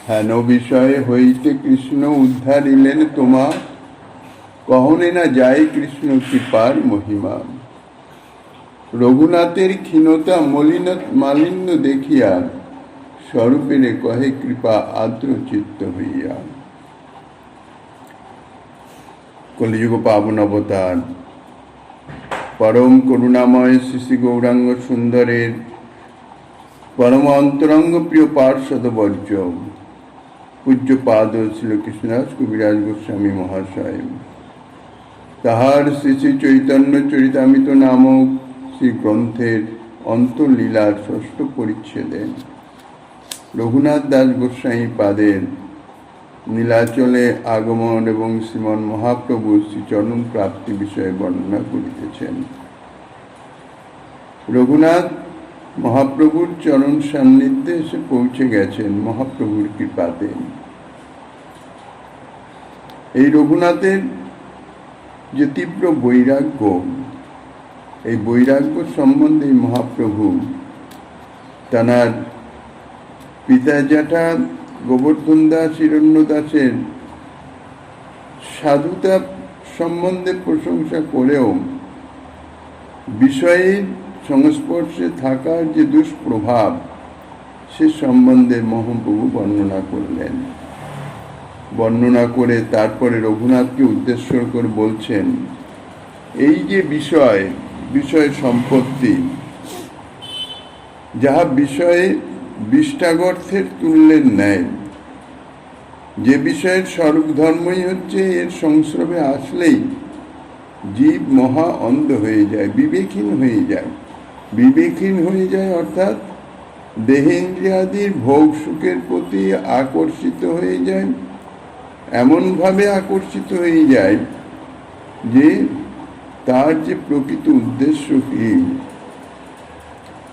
হেন বিষয় হইতে কৃষ্ণ উদ্ধারিলেন তোমা, কহনে না যায় কৃষ্ণ কৃপার মহিমা। রঘুনাথের ক্ষীণতা মালিন্য দেখিয়া, স্বরূপেরে কহে কৃপা আদ্র চিত্ত হইয়া। কলিযুগ পাবন অবতার পরম করুণাময় শ্রী গৌরাঙ্গ সুন্দরের পরম অন্তরঙ্গ প্রিয় পার্ষদ বর্জ পূজ্যপাদ শ্রীকৃষ্ণদাস কবিরাজ গোস্বামী মহাশয়, তাহার শ্রী শ্রী চৈতন্য চরিতামৃত নামক শ্রী গ্রন্থের অন্তর্লীলার ষষ্ঠ পরিচ্ছেদে রঘুনাথ দাস গোস্বামী পাদের নীলাচলে আগমন এবং শ্রীমন মহাপ্রভুর শ্রীচরণ প্রাপ্তি বিষয়ে বর্ণনা করিতেছেন। রঘুনাথ মহাপ্রভুর চরণ সান্নিধ্যে এসে পৌঁছে গেছেন মহাপ্রভুর কৃপাতে। এই রঘুনাথের যে তীব্র বৈরাগ্য, এই বৈরাগ্য সম্বন্ধে মহাপ্রভু তাঁর পিতা জ্যাঠা গোবর্ধন দাস হিরণ্য দাসের সাধুতা সম্বন্ধে প্রশংসা করেও বিষয়ের সংস্পর্শে থাকার যে দুষ্প্রভাব সে সম্বন্ধে মহাপ্রভু বর্ণনা করলেন। বর্ণনা করে তারপরে রঘুনাথকে উদ্দেশ্য করে বলছেন, এই যে বিষয় সম্পত্তি, যাহা বিষয়ে বিষ্টাগর্থের তুল্যের ন্যায়, যে বিষয়ের স্বরূপ ধর্মই হচ্ছে এর সংস্রবে আসলেই জীব মহা অন্ধ হয়ে যায়, বিবেকহীন হয়ে যায় অর্থাৎ দেহেন্দ্রিয়াদির ভোগ সুখের প্রতি আকর্ষিত হয়ে যায়, এমনভাবে আকর্ষিত হয়ে যায় যে তার যে প্রকৃত উদ্দেশ্য কি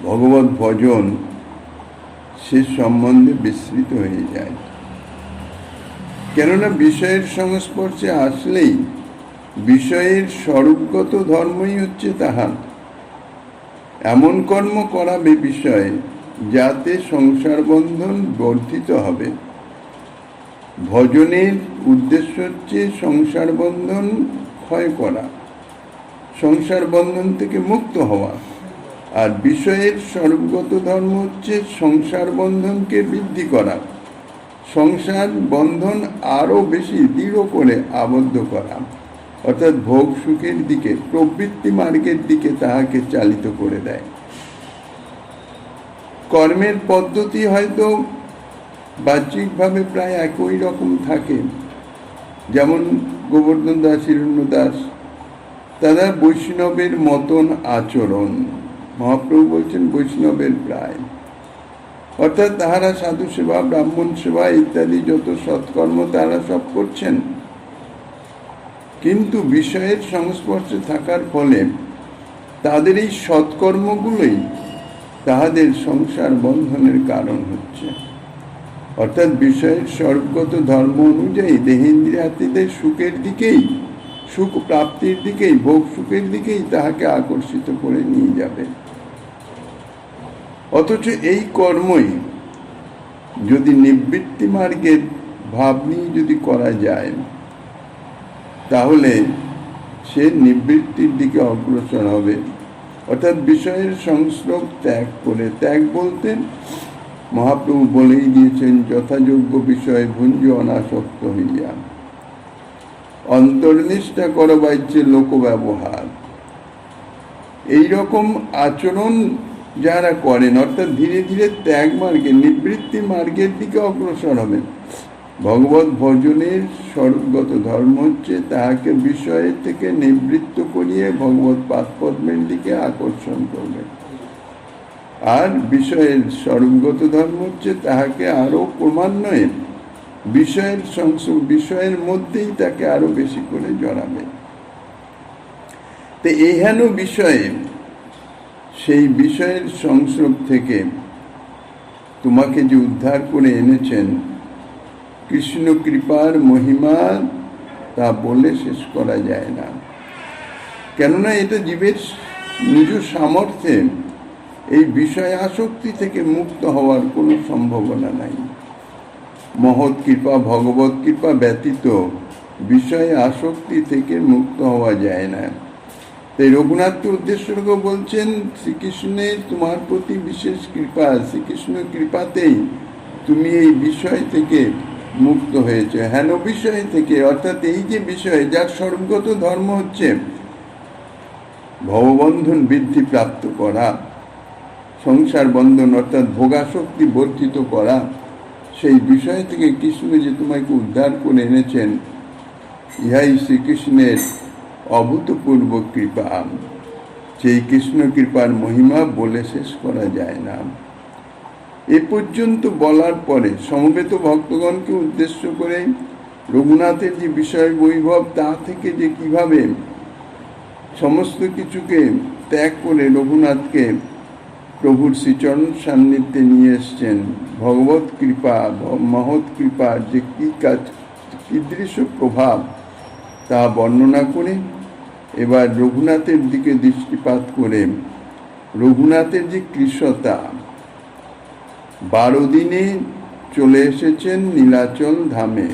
ভগবত ভজন সে সম্বন্ধে বিস্মৃত হয়ে যায়। কেননা বিষয়ের সংস্পর্শে আসলেই বিষয়ের স্বরূপগত ধর্মই হচ্ছে তাহা। এমন কর্ম করাবে বিষয় যাতে সংসার বন্ধন বর্ধিত হবে। ভজনের উদ্দেশ্য হচ্ছে সংসার বন্ধন ক্ষয় করা, সংসার বন্ধন থেকে মুক্ত হওয়া। আর বিষয়ের স্বরূপগত ধর্ম হচ্ছে সংসার বন্ধনকে বৃদ্ধি করা, সংসার বন্ধন আরো বেশি দৃঢ় করে আবদ্ধ করা, অর্থাৎ ভোগ সুখের দিকে প্রবৃত্তি মার্গের দিকে তাহাকে চালিত করে দেয়। কর্মের পদ্ধতি হয়তো বাহ্যিকভাবে প্রায় একই রকম থাকে, যেমন গোবর্ধন দাস হিরণ্য দাস তারা বৈষ্ণবের মতন আচরণ, মহাপ্রভু বলছেন বৈষ্ণবের প্রায়, অর্থাৎ তাহারা সাধু সেবা ব্রাহ্মণ সেবা ইত্যাদি যত সৎকর্ম তারা সব করছেন, কিন্তু বিষয়ের সংস্পর্শে থাকার ফলে তাদের এই সৎকর্মগুলোই তাহাদের সংসার বন্ধনের কারণ হচ্ছে। অর্থাৎ বিষয়ের স্বরূপগত ধর্ম অনুযায়ী দেহেন্দ্রিয়াদিদের সুখের দিকেই, সুখ প্রাপ্তির দিকেই, ভোগ সুখের দিকেই তাহাকে আকর্ষিত করে নিয়ে যাবে। অথচ এই কর্মই যদি নিবৃত্তি মার্গের ভাব নিয়ে যদি করা যায়, তাহলে সে নিবৃত্তির দিকে অগ্রসর হবে। অর্থাৎ বিষয়ের সংস্রব ত্যাগ করে, ত্যাগ বলতে মহাপ্রভু বলেই দিয়েছেন, যথাযোগ্য বিষয়ে ভুঞ্জ অনাসক্ত হইয়া অন্তর্নিষ্ঠা করবাইছে লোক ব্যবহার। এইরকম আচরণ যারা করেন, অর্থাৎ ধীরে ধীরে ত্যাগ মার্গে, নিবৃত্তি মার্গের দিকে অগ্রসর হবেন। ভগবত ভজনের স্বরূপগত ধর্ম হচ্ছে তাহাকে বিষয়ের থেকে নিবৃত্ত করিয়ে ভগবত পাদপদ্মের দিকে আকর্ষণ করবে। আর বিষয়ের স্বরূপগত ধর্ম হচ্ছে তাহাকে আরো ক্রমান্বয়ে বিষয়ের মধ্যেই তাকে আরো বেশি করে জড়াবে। তো এহেন বিষয়ে, সেই বিষয়ের সংস্রব থেকে তোমাকে যে উদ্ধার করে এনেছেন, কৃষ্ণ কৃপার মহিমা তা বলে শেষ করা যায় না। কেননা এটা জীবের নিজ সামর্থ্যে এই বিষয় আসক্তি থেকে মুক্ত হওয়ার কোনো সম্ভাবনা নাই। মহৎ কৃপা ভগবত কৃপা ব্যতীত বিষয়ে আসক্তি থেকে মুক্ত হওয়া যায় না। তাই রঘুনাথকে উদ্দেশ্য করে বলছেন, শ্রীকৃষ্ণের তোমার প্রতি বিশেষ কৃপা, শ্রীকৃষ্ণ কৃপাতেই তুমি এই বিষয় থেকে মুক্ত হয়েছে। হেন বিষয় থেকে, অর্থাৎ এই যে বিষয় যার সর্বগত ধর্ম হচ্ছে ভববন্ধন বৃদ্ধি প্রাপ্ত করা, সংসার বন্ধন অর্থাৎ ভোগাসক্তি বর্ধিত করা, সেই বিষয় থেকে কৃষ্ণ যে তোমাকে উদ্ধার করে এনেছেন, ইহাই শ্রীকৃষ্ণের অভূতপূর্ব কৃপা। সেই কৃষ্ণ কৃপার মহিমা বলে শেষ করা যায় না। এ পর্যন্ত বলার পরে সমবেত ভক্তগণকে উদ্দেশ্য করে রঘুনাথের যে বিষয় বৈভব, তা থেকে যে কিভাবে সমস্ত কিছুকে ত্যাগ করে রঘুনাথকে প্রভুর শ্রীচরণ সান্নিধ্যে নিয়ে এসছেন, ভগবত কৃপা মহৎ কৃপার যে কী কাজ, কীদৃশ্য প্রভাব, তা বর্ণনা করে এবার রঘুনাথের দিকে দৃষ্টিপাত করে রঘুনাথের যে কৃশতা, 12 দিনে চলে এসেছেন নীলাচল ধামে।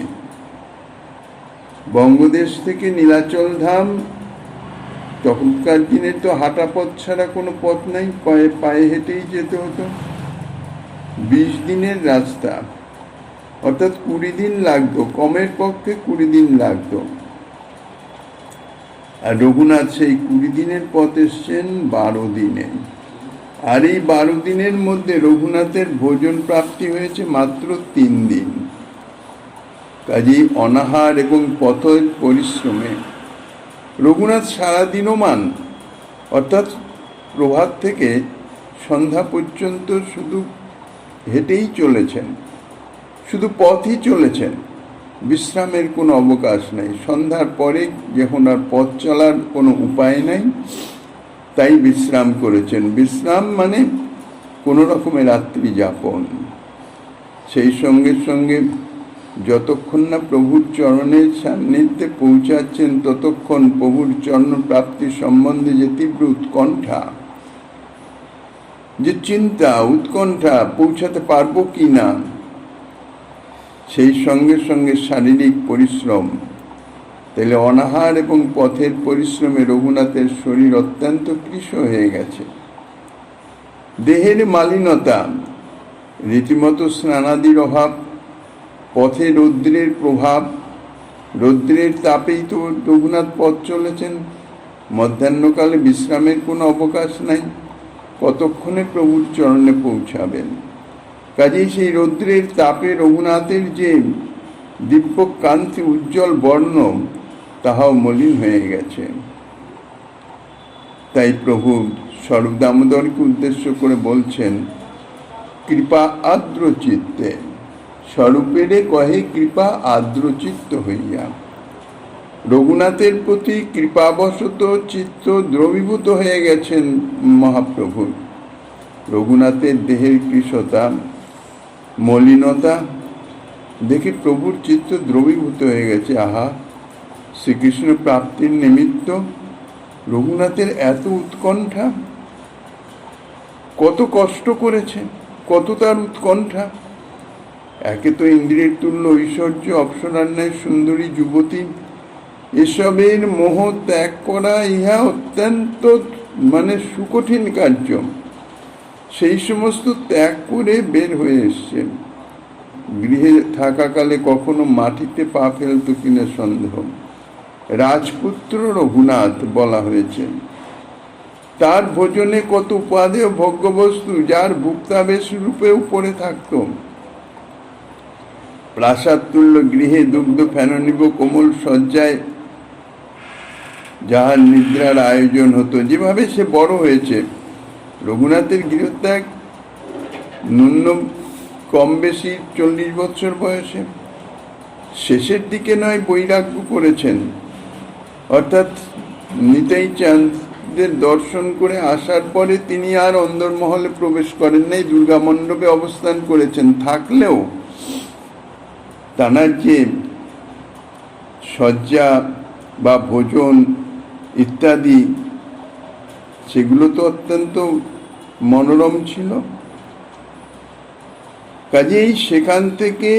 বঙ্গদেশ থেকে নীলাচল ধাম, তখনকার দিনে তো হাঁটা পথ ছাড়া কোনো পথ নাই, পায়ে হেঁটেই যেতে হতো। 20 দিনের রাস্তা, অর্থাৎ 20 দিন লাগতো, কমের পক্ষে 20 দিন লাগতো। আর রঘুনাথ সেই 20 দিনের পথ এসছেন 12 দিনে। আর এই 12 দিনের মধ্যে রঘুনাথের ভোজন প্রাপ্তি হয়েছে মাত্র 3 দিন। কাজেই অনাহার এবং পথের পরিশ্রমে রঘুনাথ সারাদিনমান, অর্থাৎ প্রভাত থেকে সন্ধ্যা পর্যন্ত শুধু হেঁটেই চলেছেন, শুধু পথই চলেছেন, বিশ্রামের কোনো অবকাশ নেই। সন্ধ্যার পরে যখন আর পথ চলার কোনো উপায় নাই, তাই বিশ্রাম করেছেন। বিশ্রাম মানে কোনো রকমের রাত্রি যাপন। সেই সঙ্গে সঙ্গে যতক্ষণ না প্রভুর চরণের সান্নিধ্যে পৌঁছাচ্ছেন, ততক্ষণ প্রভুর চরণ প্রাপ্তি সম্বন্ধে যে তীব্র উৎকণ্ঠা, যে চিন্তা, উৎকণ্ঠা, পৌঁছাতে পারবো কি না, সেই সঙ্গে সঙ্গে শারীরিক পরিশ্রম। তাহলে অনাহার এবং পথের পরিশ্রমে রঘুনাথের শরীর অত্যন্ত কৃশ হয়ে গেছে। দেহের মালিনতা, রীতিমতো স্নানাদির অভাব, পথে রৌদ্রের প্রভাব, রৌদ্রের তাপেই তো রঘুনাথ পথ চলেছেন। মধ্যাহ্নকালে বিশ্রামের কোনো অবকাশ নাই, কতক্ষণে প্রভুর চরণে পৌঁছাবেন। কাজেই সেই রৌদ্রের তাপে রঘুনাথের যে দিব্য কান্তি, উজ্জ্বল বর্ণ, তাহাও মলিন হয়ে গেছে। তাই প্রভু স্বরূপ দামোদরকে উদ্দেশ্য করে বলছেন, কৃপা আর্দ্র চিত্তে, স্বরূপেরে কহে কৃপা আর্দ্র চিত্ত হইয়া। রঘুনাথের প্রতি কৃপাবশত চিত্ত দ্রবীভূত হয়ে গেছেন মহাপ্রভু। রঘুনাথের দেহের কৃশতা, মলিনতা দেখে প্রভুর চিত্ত দ্রবীভূত হয়ে গেছে। আহা, শ্রীকৃষ্ণ প্রাপ্তির নিমিত্ত রঘুনাথের এত উৎকণ্ঠা, কত কষ্ট করেছে, কত তার উৎকণ্ঠা। একে তো ইন্দ্রিয়ের তুল্য ঐশ্বর্য, অপ্সরার ন্যায় সুন্দরী যুবতী, এসবের মোহ ত্যাগ করা ইহা অত্যন্ত সুকঠিন কার্য। সেই সমস্ত ত্যাগ করে বের হয়ে এসছেন। গৃহে থাকাকালে কখনো মাটিতে পা ফেলত কিনা সন্দেহ। রাজপুত্র রঘুনাথ বলা হয়েছে। তার ভোজনে কত উপাদেয় ভোগ্যবস্তু, যার ভুক্তাবেশ রূপে উপরে থাকত। প্রাসাদ তুল্য গৃহে দুগ্ধ ফেননিব কোমল শয্যায় যাহার নিদ্রার আয়োজন হতো। যেভাবে সে বড় হয়েছে, রঘুনাথের গৃহত্যাগ ন্যূনতম কম বেশি 40 বছর বয়সে। শেষের দিকে নয় বৈরাগ্য করেছেন, অর্থাৎ নিতাই চাঁদের দর্শন করে আসার পরে তিনি আর অন্দরমহলে প্রবেশ করেন নাই, দুর্গা মণ্ডপে অবস্থান করেছেন। থাকলেও তাঁর যে শয্যা বা ভোজন ইত্যাদি, সেগুলো তো অত্যন্ত মনোরম ছিল। কাজেই সেখান থেকে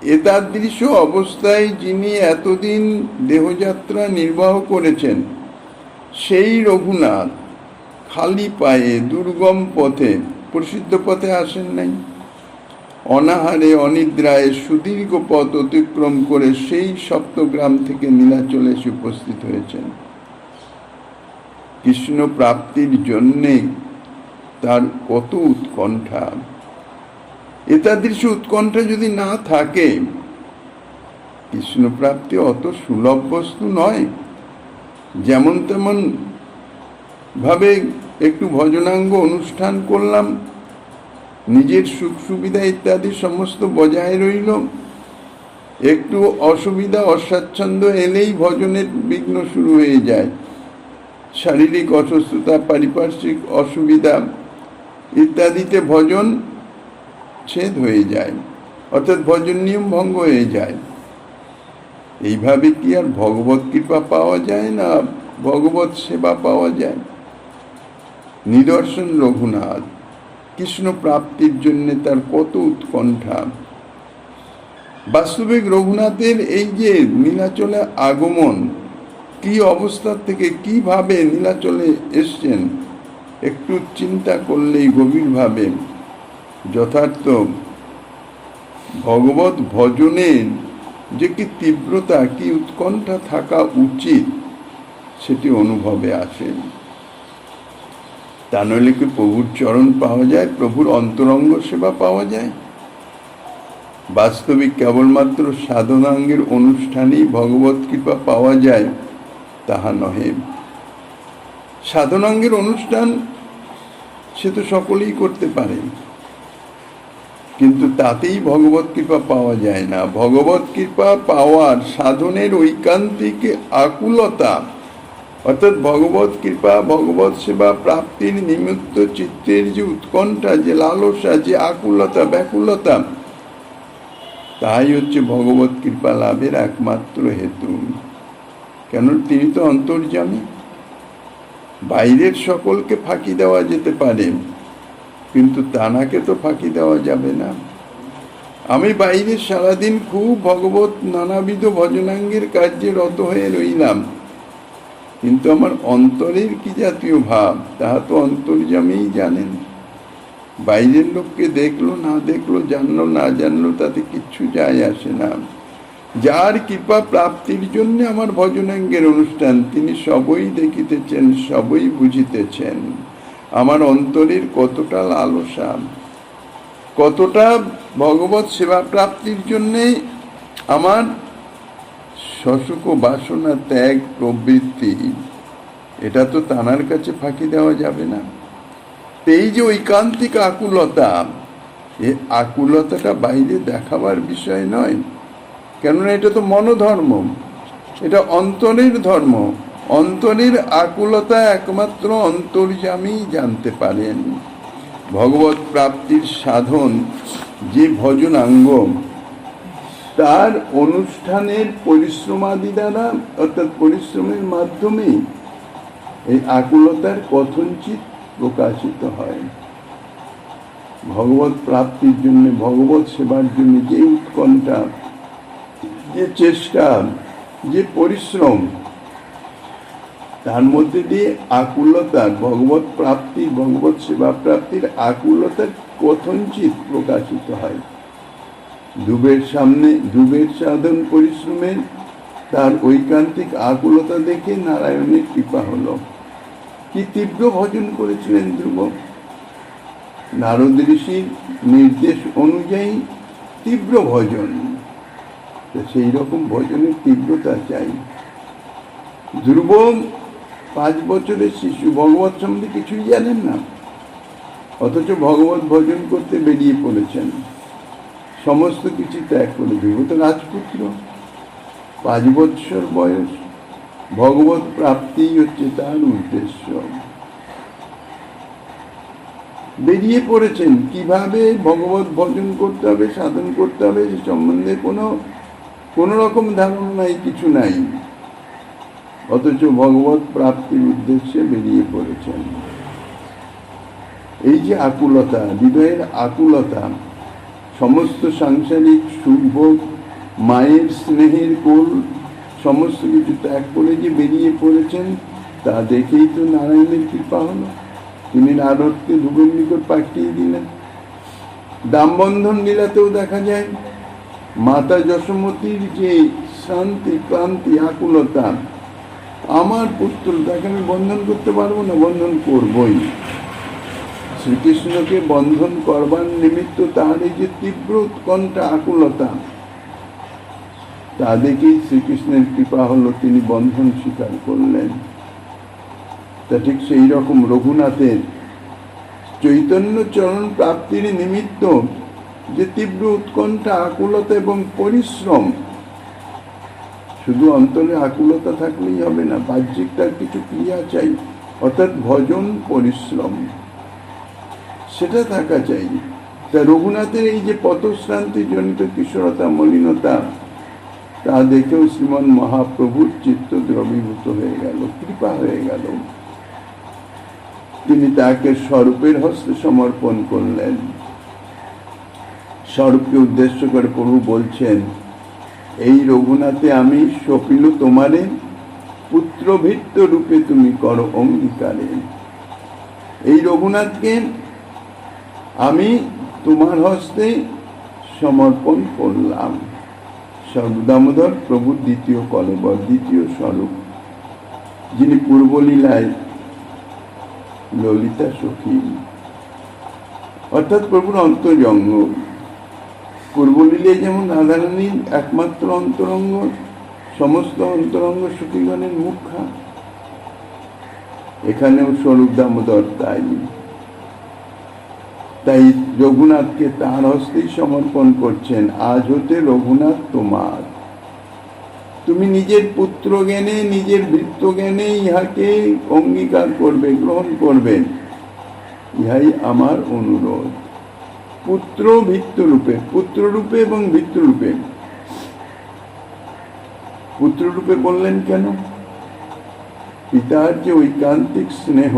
এতাদৃশ অবস্থায় যিনি এতদিন দেহযাত্রা নির্বাহ করেছেন, সেই রঘুনাথ খালি পায়ে দুর্গম পথে, প্রসিদ্ধ পথে আসেন নাই। অনাহারে অনিদ্রায় সুদীর্ঘ পথ অতিক্রম করে সেই সপ্তগ্রাম থেকে নীলাচলে এসে উপস্থিত হয়েছেন। কৃষ্ণ প্রাপ্তির জন্যে তার কত উৎকণ্ঠা! এতাদৃশ উৎকণ্ঠা যদি না থাকে, কৃষ্ণ প্রাপ্তি অত সুলভ বস্তু নয়। যেমন তেমন ভাবে একটু ভজনাঙ্গ অনুষ্ঠান করলাম, নিজের সুখ সুবিধা ইত্যাদি সমস্ত বজায় রইল, একটু অসুবিধা অস্বাচ্ছন্দ্য এলেই ভজনের বিঘ্ন শুরু হয়ে যায়। শারীরিক অসুস্থতা, পারিপার্শ্বিক অসুবিধা ইত্যাদিতে ভজন ছেদ হয়ে যায়, অর্থাৎ ভজন নিয়ম ভঙ্গ হয়ে যায়। এইভাবে কি আর ভগবত কৃপা পাওয়া যায় না ভগবত সেবা পাওয়া যায়? নিদর্শন রঘুনাথ, কৃষ্ণ প্রাপ্তির জন্য তার কত উৎকণ্ঠা! বাস্তবিক রঘুনাথের এই যে নীলাচলে আগমন, কি অবস্থা থেকে কিভাবে নীলাচলে এসছেন, একটু চিন্তা করলেই গভীরভাবে যথার্থ ভগবত ভজনের যে কি তীব্রতা, কি উৎকণ্ঠা থাকা উচিত, সেটি অনুভবে আসে। তা নইলে কি প্রভুর চরণ পাওয়া যায়, প্রভুর অন্তরঙ্গ সেবা পাওয়া যায়? বাস্তবিক কেবলমাত্র সাধনাঙ্গের অনুষ্ঠানেই ভগবত কৃপা পাওয়া যায় তাহা নহে। সাধনাঙ্গের অনুষ্ঠান সে তো সকলেই করতে পারে, কিন্তু তাতেই ভগবত কৃপা পাওয়া যায় না। ভগবত কৃপা পাওয়ার সাধনের ঐকান্তিক আকুলতা, অর্থাৎ ভগবত কৃপা, ভগবত সেবা প্রাপ্তির নিমিত্ত চিত্তের যে উৎকণ্ঠা, যে লালসা, যে আকুলতা, ব্যাকুলতা, তাই হচ্ছে ভগবত কৃপা লাভের একমাত্র হেতু। কেন? তিনি তো অন্তর্যামী। বাইরের সকলকে ফাঁকি দেওয়া যেতে পারে, কিন্তু তানাকে তো ফাঁকি দেওয়া যাবে না। আমি বাইরে সারাদিন খুব ভগবত নানাবিধ ভজনাঙ্গের কার্যে রত হয়ে রইলাম, কিন্তু আমার অন্তরের কি জাতীয় ভাব, তাহা তো অন্তর্যামীই জানেন। বাইরের লোককে দেখলো না দেখলো, জানলো না জানলো, তাতে কিচ্ছু যায় আসে না। যার কৃপা প্রাপ্তির জন্য আমার ভজনাঙ্গের অনুষ্ঠান, তিনি সবই দেখিতেছেন, সবই বুঝিতেছেন আমার অন্তরের কতটা লালসা, কতটা ভগবত সেবা প্রাপ্তির জন্যে আমার শশুক বাসনা ত্যাগ প্রবৃত্তি। এটা তো তানার কাছে ফাঁকি দেওয়া যাবে না। এই যে ঐকান্তিক আকুলতা, এই আকুলতাটা বাইরে দেখাবার বিষয় নয়, কেননা এটা তো মনোধর্ম, এটা অন্তরের ধর্ম। অন্তরের আকুলতা একমাত্র অন্তর্যামী জানতে পারেন। ভগবত প্রাপ্তির সাধন যে ভজনাঙ্গ, তার অনুষ্ঠানের পরিশ্রমাদি দ্বারা, অর্থাৎ পরিশ্রমের মাধ্যমে এই আকুলতার কথঞ্চিত প্রকাশিত হয়। ভগবত প্রাপ্তির জন্য, ভগবত সেবার জন্য যে উৎকণ্ঠা, যে চেষ্টা, যে পরিশ্রম, তার মধ্যে দিয়ে আকুলতার, ভগবত প্রাপ্তি, ভগবত সেবা প্রাপ্তির আকুলতার কথঞ্চিত প্রকাশিত হয়। ধ্রুবের সামনে ধ্রুবের সাধন পরিশ্রমের তার ঐকান্তিক আকুলতা দেখে নারায়ণের কৃপা হলো। কি তীব্র ভজন করেছিলেন ধ্রুব! নারদ ঋষির নির্দেশ অনুযায়ী তীব্র ভজন, সেই রকম ভজনের তীব্রতা চাই। ধ্রুব 5 বছরের শিশু, ভগবত সম্বন্ধে কিছুই জানেন না, অথচ ভগবত ভজন করতে বেরিয়ে পড়েছেন। সমস্ত কিছু ত্যাগ করে। ধ্রুব তো রাজপুত্র, 5 বৎসর বয়স, ভগবত প্রাপ্তিই হচ্ছে তার উদ্দেশ্য। বেরিয়ে পড়েছেন কিভাবে ভগবত ভজন করতে হবে, সাধন করতে হবে, সে সম্বন্ধে কোনো রকম ধারণা নাই, কিছু নাই, অথচ ভগবত প্রাপ্তির উদ্দেশ্যে বেরিয়ে পড়েছেন। এই যে আকুলতা, হৃদয়ের আকুলতা, সমস্ত সাংসারিক সুখভোগ, মায়ের স্নেহের কোল, সমস্ত কিছু ত্যাগ করে যে বেরিয়ে পড়েছেন, তা দেখেই তো নারায়ণের কৃপা হলো। তিনি নারদকে ধ্রুবের নিকট পাঠিয়ে দিলেন। দামবন্ধন লীলাতেও দেখা যায় মাতা যশোমতীর যে শান্তি, ক্লান্তি, আকুলতা, আমার পুত্র, তাকে আমি বন্ধন করতে পারবো না, বন্ধন করবই। শ্রীকৃষ্ণকে বন্ধন করবার নিমিত্ত তার এই যে তীব্র উৎকণ্ঠা, আকুলতা, তা দেখেই শ্রীকৃষ্ণের কৃপা হলো, তিনি বন্ধন স্বীকার করলেন। তা ঠিক সেই রকম রঘুনাথের চৈতন্য চরণ প্রাপ্তির নিমিত্ত যে তীব্র উৎকণ্ঠা, আকুলতা এবং পরিশ্রম, শুধু অন্তরে আকুলতা থাকলেই হবে না, বাহ্যিক তার কিছু ক্রিয়া চাই, অর্থাৎ ভজন, পরিশ্রম, সেটা থাকা চাই। তা রঘুনাথের এই যে পথশ্রান্তি জনিত কিশোরতা, মলিনতা, তা দেখেও শ্রীমন মহাপ্রভুর চিত্ত দ্রবীভূত হয়ে গেল, কৃপা হয়ে গেল। তিনি তাকে স্বরূপের হস্তে সমর্পণ করলেন। স্বরূপকে উদ্দেশ্য করে প্রভু বলছেন, এই রঘুনাথে আমি সপিল তোমারে পুত্রভিত্ত রূপে তুমি করো অঙ্গীকারে। এই রঘুনাথকে আমি তোমার হস্তে সমর্পণ করলাম। সর্বদামোদর প্রভুর দ্বিতীয় কলেবর, দ্বিতীয় স্বরূপ, যিনি পূর্বলীলায় ললিতা সখী, অর্থাৎ প্রভুর অন্তরঙ্গ। পূর্বলীলায় যেমন রাধারানীর একমাত্র অন্তরঙ্গ, সমস্ত অন্তরঙ্গ সখীগণের মুখা, এখানেও স্বরূপ দামোদর তাই। তাই রঘুনাথকে তার হস্তেই সমর্পণ করছেন। আজ হতে রঘুনাথ তোমার, তুমি নিজের পুত্র জ্ঞানে, নিজের ভৃত্য জ্ঞানে ইহাকে অঙ্গীকার করবে, গ্রহণ করবেন, ইহাই আমার অনুরোধ। পুত্র ভৃত্য রূপে, পুত্র রূপে এবং ভৃত্য রূপে। পুত্র রূপে বললেন কেন? পিতার যে ঐকান্তিক স্নেহ,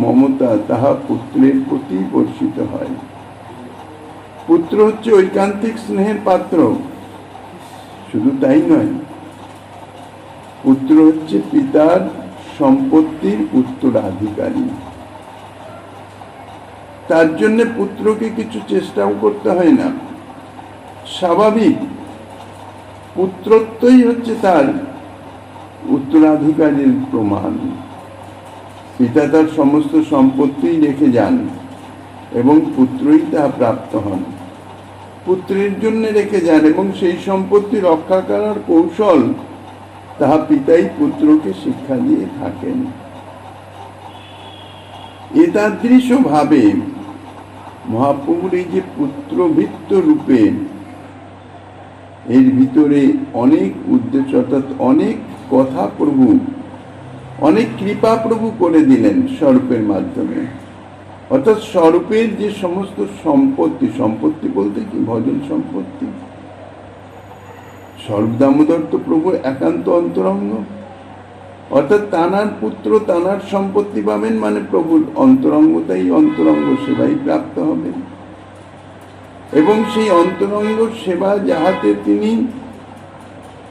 মমতা, তাহা পুত্রের প্রতি বর্ষিত হয়। পুত্র হচ্ছে ঐকান্তিক স্নেহের পাত্র। শুধু তাই নয়, পুত্র হচ্ছে পিতার সম্পত্তির উত্তরাধিকারী। তার জন্য পুত্রকে কিছু চেষ্টাও করতে হয় না, স্বাভাবিক পুত্রত্বই হচ্ছে তার উত্তরাধিকারীর প্রমাণ। পিতা তার সমস্ত সম্পত্তি রেখে যান এবং পুত্রই তা প্রাপ্ত হন। পুত্রের জন্য রেখে যান এবং সেই সম্পত্তি রক্ষা করার কৌশল তাহা পিতাই পুত্রকে শিক্ষা দিয়ে থাকেন। এতাদৃশ ভাবে মহাপ্রভুর এই যে পুত্রভিত্ত রূপে, এর ভিতরে অনেক উদ্দেশ্য, অর্থাৎ অনেক কথা প্রভু, অনেক কৃপা প্রভু করে দিলেন স্বরূপের মাধ্যমে। অর্থাৎ স্বরূপের যে সমস্ত সম্পত্তি, সম্পত্তি বলতে কি ভজন সম্পত্তি, স্বরূপ দামোদর তো প্রভু একান্ত অন্তরঙ্গ, অর্থাৎ তানার পুত্র তানার সম্পত্তি পাবেন, মানে প্রভুর অন্তরঙ্গতাই, অন্তরঙ্গ সেবাই প্রাপ্ত হবেন। এবং সেই অন্তরঙ্গ সেবা যাহাতে তিনি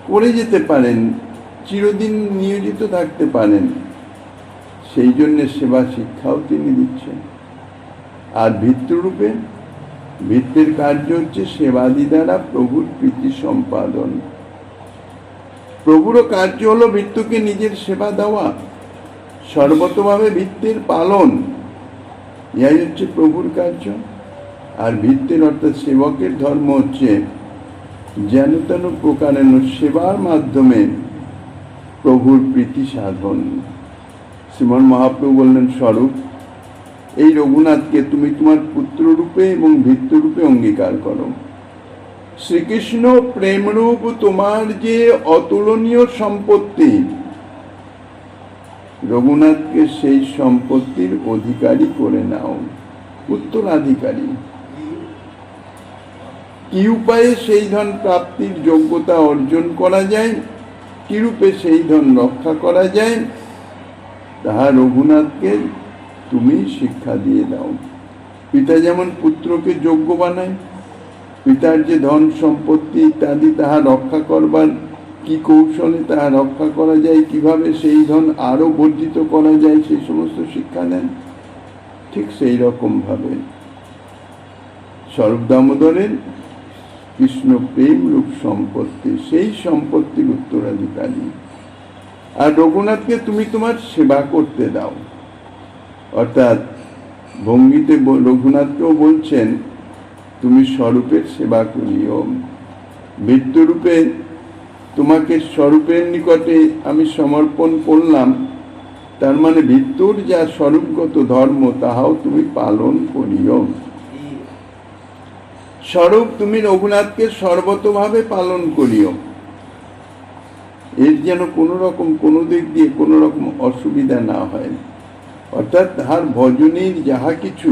করে যেতে পারেন, চিরদিন নিয়োজিত থাকতে পারেন, সেই জন্য সেবা শিক্ষাও তিনি দিচ্ছেন। আর ভিত্তরূপে, ভিত্তের কার্য হচ্ছে সেবাদি দ্বারা প্রভুর প্রীতি সম্পাদন। প্রভুরও কার্য হলো ভিত্তুকে নিজের সেবা দেওয়া, সর্বতভাবে ভিত্তের পালন, ইহাই হচ্ছে প্রভুর কার্য। আর ভিত্তের অর্থাৎ সেবকের ধর্ম হচ্ছে যেন তেন প্রকারেণ সেবার মাধ্যমে প্রভুর প্রীতি সাধন। শ্রীমন মহাপ্রভু বললেন, স্বরূপ এই রঘুনাথকে তুমি তোমার পুত্র রূপে এবং ভিত্ত রূপে অঙ্গীকার করো। শ্রীকৃষ্ণ প্রেমরূপ তোমার যে অতুলনীয় সম্পত্তি, রঘুনাথকে সেই সম্পত্তির অধিকারী করে নাও, উত্তরাধিকারী। কি উপায়ে সেই ধন প্রাপ্তির যোগ্যতা অর্জন করা যায়, কি রূপে সেই ধন রক্ষা করা যায়, তাহা রঘুনাথকে তুমি শিক্ষা দিয়ে দাও। পিতা যেমন পুত্রকে যোগ্য বানায়, পিতার যে ধন সম্পত্তি ইত্যাদি তাহা রক্ষা করবার কি কৌশলে তাহা রক্ষা করা যায়, কিভাবে সেই ধন আরো বর্ধিত করা যায়, সেই সমস্ত শিক্ষা দেন। ঠিক সেই রকম ভাবে স্বরূপ দামোদরের কৃষ্ণ প্রেম রূপ সম্পত্তি, সেই সম্পত্তির উত্তরাধিকারী। আর রঘুনাথকে তুমি তোমার সেবা করতে দাও, অর্থাৎ ভঙ্গিতে রঘুনাথকেও বলছেন তুমি স্বরূপের সেবা করিও। মৃত্যুরূপে তোমাকে স্বরূপের নিকটে আমি সমর্পণ করলাম, তার মানে মৃত্যুর যা স্বরূপগত ধর্ম তাহাও তুমি পালন করিও। স্বরূপ তুমি রঘুনাথকে সর্বতভাবে পালন করিও, এর যেন কোনো রকম কোনো দিক দিয়ে কোনো রকম অসুবিধা না হয়। অর্থাৎ তাহার ভজনের যাহা কিছু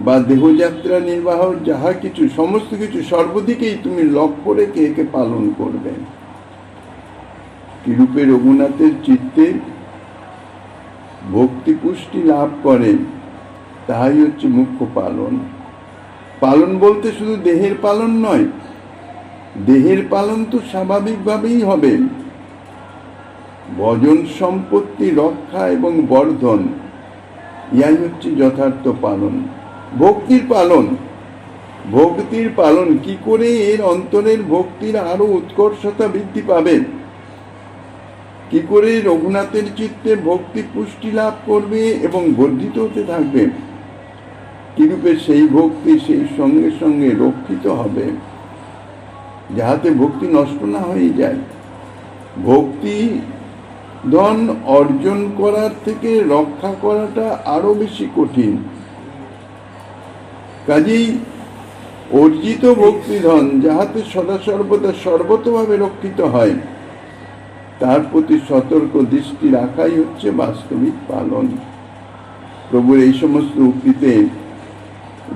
বা দেহযাত্রা নির্বাহ যাহা কিছু সমস্ত কিছু সর্বদিকেই তুমি লক্ষ্য রেখে একে পালন করবে। কিরূপে রঘুনাথের চিত্তে ভক্তি পুষ্টি লাভ করে তাহাই হচ্ছে মুখ্য পালন। পালন বলতে শুধু দেহের পালন নয়, দেহের পালন তো স্বাভাবিকভাবেই হবে, ভজন সম্পত্তি রক্ষা এবং বর্ধন, ইয়াই হচ্ছে যথার্থ পালন। ভক্তির পালন, ভক্তির পালন কি করে এর অন্তরের ভক্তির আরো উৎকর্ষতা বৃদ্ধি পাবে, কি করে রঘুনাথের চিত্তে ভক্তি পুষ্টি লাভ করবে এবং বর্ধিত হতে থাকবে, কিরূপে সেই ভক্তি সেই সঙ্গে সঙ্গে রক্ষিত হবে, যাহাতে ভক্তি নষ্ট না হয়ে যায়। ভক্তি ধন অর্জন করার থেকে রক্ষা করাটা আরো বেশি কঠিন। কাজেই অর্জিত ভক্তিধন যাহাতে সদা সর্বদা সর্বতভাবে রক্ষিত হয়, তার প্রতি সতর্ক দৃষ্টি রাখাই হচ্ছে বাস্তবিক পালন। প্রভুর এই সমস্ত উক্তিতে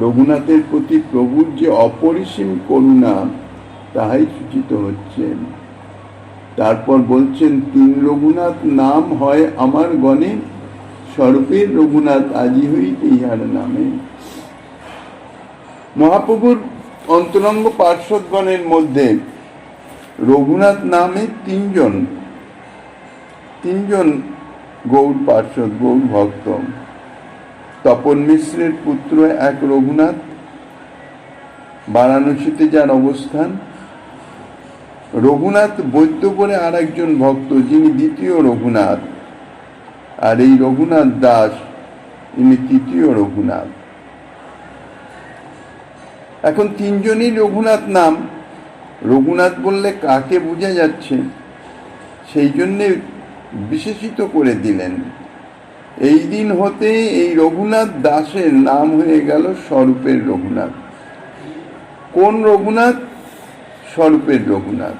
রঘুনাথের প্রতি প্রভুর যে অপরিসীম করুণা তাহাই সূচিত হচ্ছে। তারপর বলছেন, তিন রঘুনাথ নাম হয় আমার গণে, স্বরূপের রঘুনাথ আজি হইতে ইহার নামে। মহাপ্রভুর অন্তরঙ্গ পার্শ্বদগণের মধ্যে রঘুনাথ নামে তিনজন গৌর পার্শ্বদ, গৌর ভক্ত। তপন মিশ্রের পুত্র এক রঘুনাথ, বারাণসীতে যার অবস্থান। রঘুনাথ বৈদ্য বলে আর একজন ভক্ত, যিনি দ্বিতীয় রঘুনাথ, আর এই রঘুনাথ দাস ইনি তৃতীয় রঘুনাথ। এখন তিনজনই রঘুনাথ নাম। রঘুনাথ বললে কাকে বোঝা যাচ্ছে, সেই জন্যে বিশেষিত করে দিলেন। এই দিন হতে এই রঘুনাথ দাসের নাম হয়ে গেল স্বরূপের রঘুনাথ। কোন রঘুনাথ? স্বরূপের রঘুনাথ।